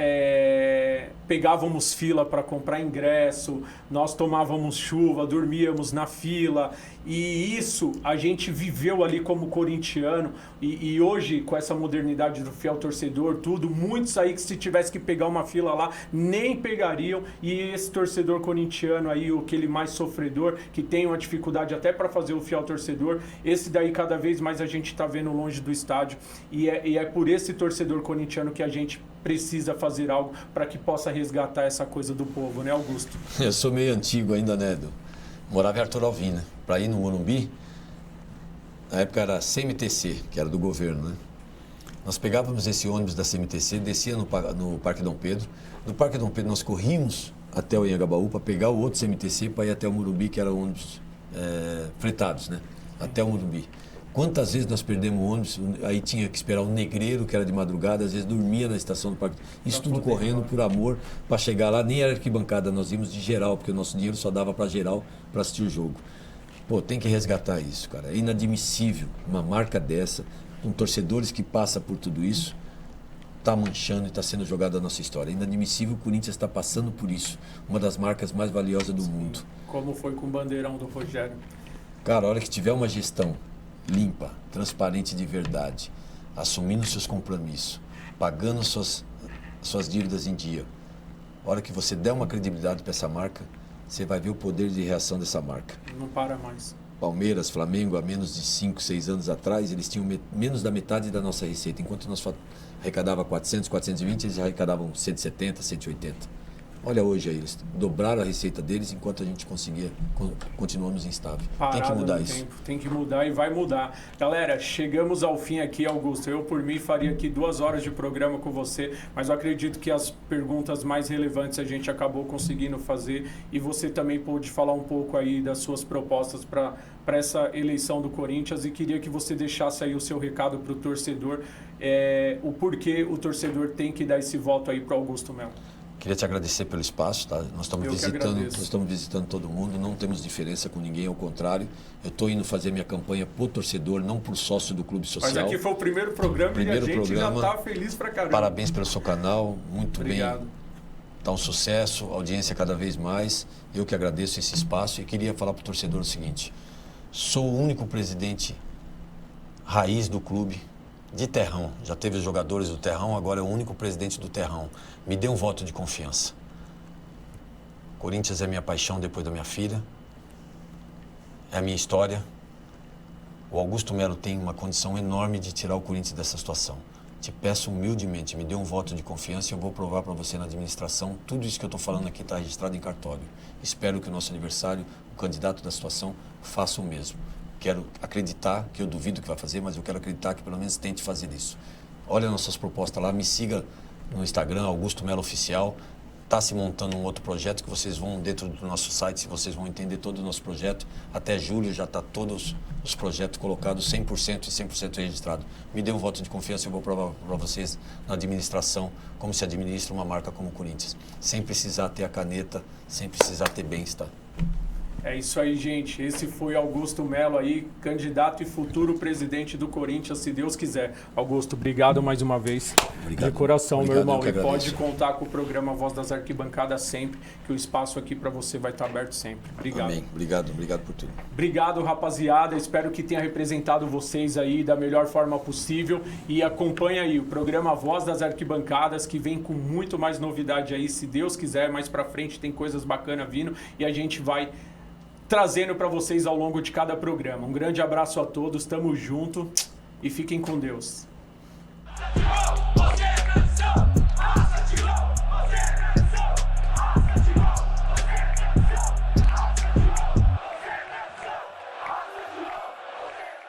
pegávamos fila para comprar ingresso, nós tomávamos chuva, dormíamos na fila, e isso a gente viveu ali como corintiano, e hoje, com essa modernidade do fiel torcedor, tudo, muitos aí que se tivesse que pegar uma fila lá, nem pegariam, e esse torcedor corintiano aí, aquele mais sofredor, que tem uma dificuldade até para fazer o fiel torcedor, esse daí cada vez mais a gente está vendo longe do estádio, e é por esse torcedor corintiano que a gente precisa fazer algo para que possa resgatar essa coisa do povo, né, Augusto? Eu sou meio antigo ainda, né, Edu? Morava em Arthur Alvim, né? Para ir no Morumbi, na época era CMTC, que era do governo, né? Nós pegávamos esse ônibus da CMTC, descia no Parque Dom Pedro. Do Parque Dom Pedro nós corríamos até o Anhangabaú para pegar o outro CMTC para ir até o Morumbi, que era ônibus fretados, né? Até o Morumbi. Quantas vezes nós perdemos o ônibus, aí tinha que esperar um negreiro, que era de madrugada, às vezes dormia na estação do Parque. Isso tudo correndo por amor, para chegar lá, nem era arquibancada, nós íamos de geral, porque o nosso dinheiro só dava para geral para assistir o jogo. Pô, tem que resgatar isso, cara. É inadmissível uma marca dessa, com torcedores que passam por tudo isso, está manchando e está sendo jogada a nossa história. É inadmissível, o Corinthians está passando por isso. Uma das marcas mais valiosas do mundo. Como foi com o bandeirão do Rogério. Cara, a hora que tiver uma gestão limpa, transparente de verdade, assumindo seus compromissos, pagando suas dívidas em dia, A hora que você der uma credibilidade para essa marca, você vai ver o poder de reação dessa marca. Não para mais. Palmeiras, Flamengo, há menos de 5, 6 anos atrás, eles tinham menos da metade da nossa receita. Enquanto nós arrecadava 400, 420, eles arrecadavam 170, 180. Olha hoje aí, eles dobraram a receita deles enquanto a gente continuamos instável. Tem que mudar isso. Tempo. Tem que mudar e vai mudar. Galera, chegamos ao fim aqui, Augusto. Eu, por mim, faria aqui 2 horas de programa com você, mas eu acredito que as perguntas mais relevantes a gente acabou conseguindo fazer e você também pôde falar um pouco aí das suas propostas para essa eleição do Corinthians e queria que você deixasse aí o seu recado para o torcedor, o porquê o torcedor tem que dar esse voto aí para Augusto Melo. Queria te agradecer pelo espaço, tá? Nós estamos visitando todo mundo, não temos diferença com ninguém, ao contrário. Eu estou indo fazer minha campanha pro torcedor, não pro sócio do clube social. Mas aqui foi o primeiro programa e a gente já está feliz pra caramba. Parabéns pelo seu canal, muito Obrigado. bem. Está um sucesso, audiência cada vez mais. Eu que agradeço esse espaço e queria falar pro torcedor o seguinte: sou o único presidente raiz do clube de Terrão. Já teve os jogadores do Terrão, agora é o único presidente do Terrão. Me dê um voto de confiança. Corinthians é minha paixão depois da minha filha. É a minha história. O Augusto Melo tem uma condição enorme de tirar o Corinthians dessa situação. Te peço humildemente, me dê um voto de confiança e eu vou provar para você na administração. Tudo isso que eu estou falando aqui está registrado em cartório. Espero que o nosso adversário, o candidato da situação, faça o mesmo. Quero acreditar, que eu duvido que vai fazer, mas eu quero acreditar que pelo menos tente fazer isso. Olha nossas propostas lá, me siga no Instagram, Augusto Melo Oficial. Está se montando um outro projeto que vocês vão, dentro do nosso site, vocês vão entender todo o nosso projeto. Até julho já está todos os projetos colocados 100% e 100% registrado. Me dê um voto de confiança e eu vou provar para vocês na administração como se administra uma marca como o Corinthians. Sem precisar ter a caneta, sem precisar ter bens, tá? É isso aí, gente. Esse foi Augusto Melo aí, candidato e futuro presidente do Corinthians, se Deus quiser. Augusto, obrigado mais uma vez. Obrigado. De coração, Obrigado, meu irmão. eu que E pode agradeço. contar com o programa Voz das Arquibancadas sempre, que o espaço aqui para você vai estar aberto sempre. Obrigado. Amém. Obrigado por tudo. Obrigado, rapaziada. Espero que tenha representado vocês aí da melhor forma possível. E acompanha aí o programa Voz das Arquibancadas, que vem com muito mais novidade aí, se Deus quiser. Mais pra frente tem coisas bacanas vindo e a gente vai trazendo para vocês ao longo de cada programa. Um grande abraço a todos, tamo junto e fiquem com Deus.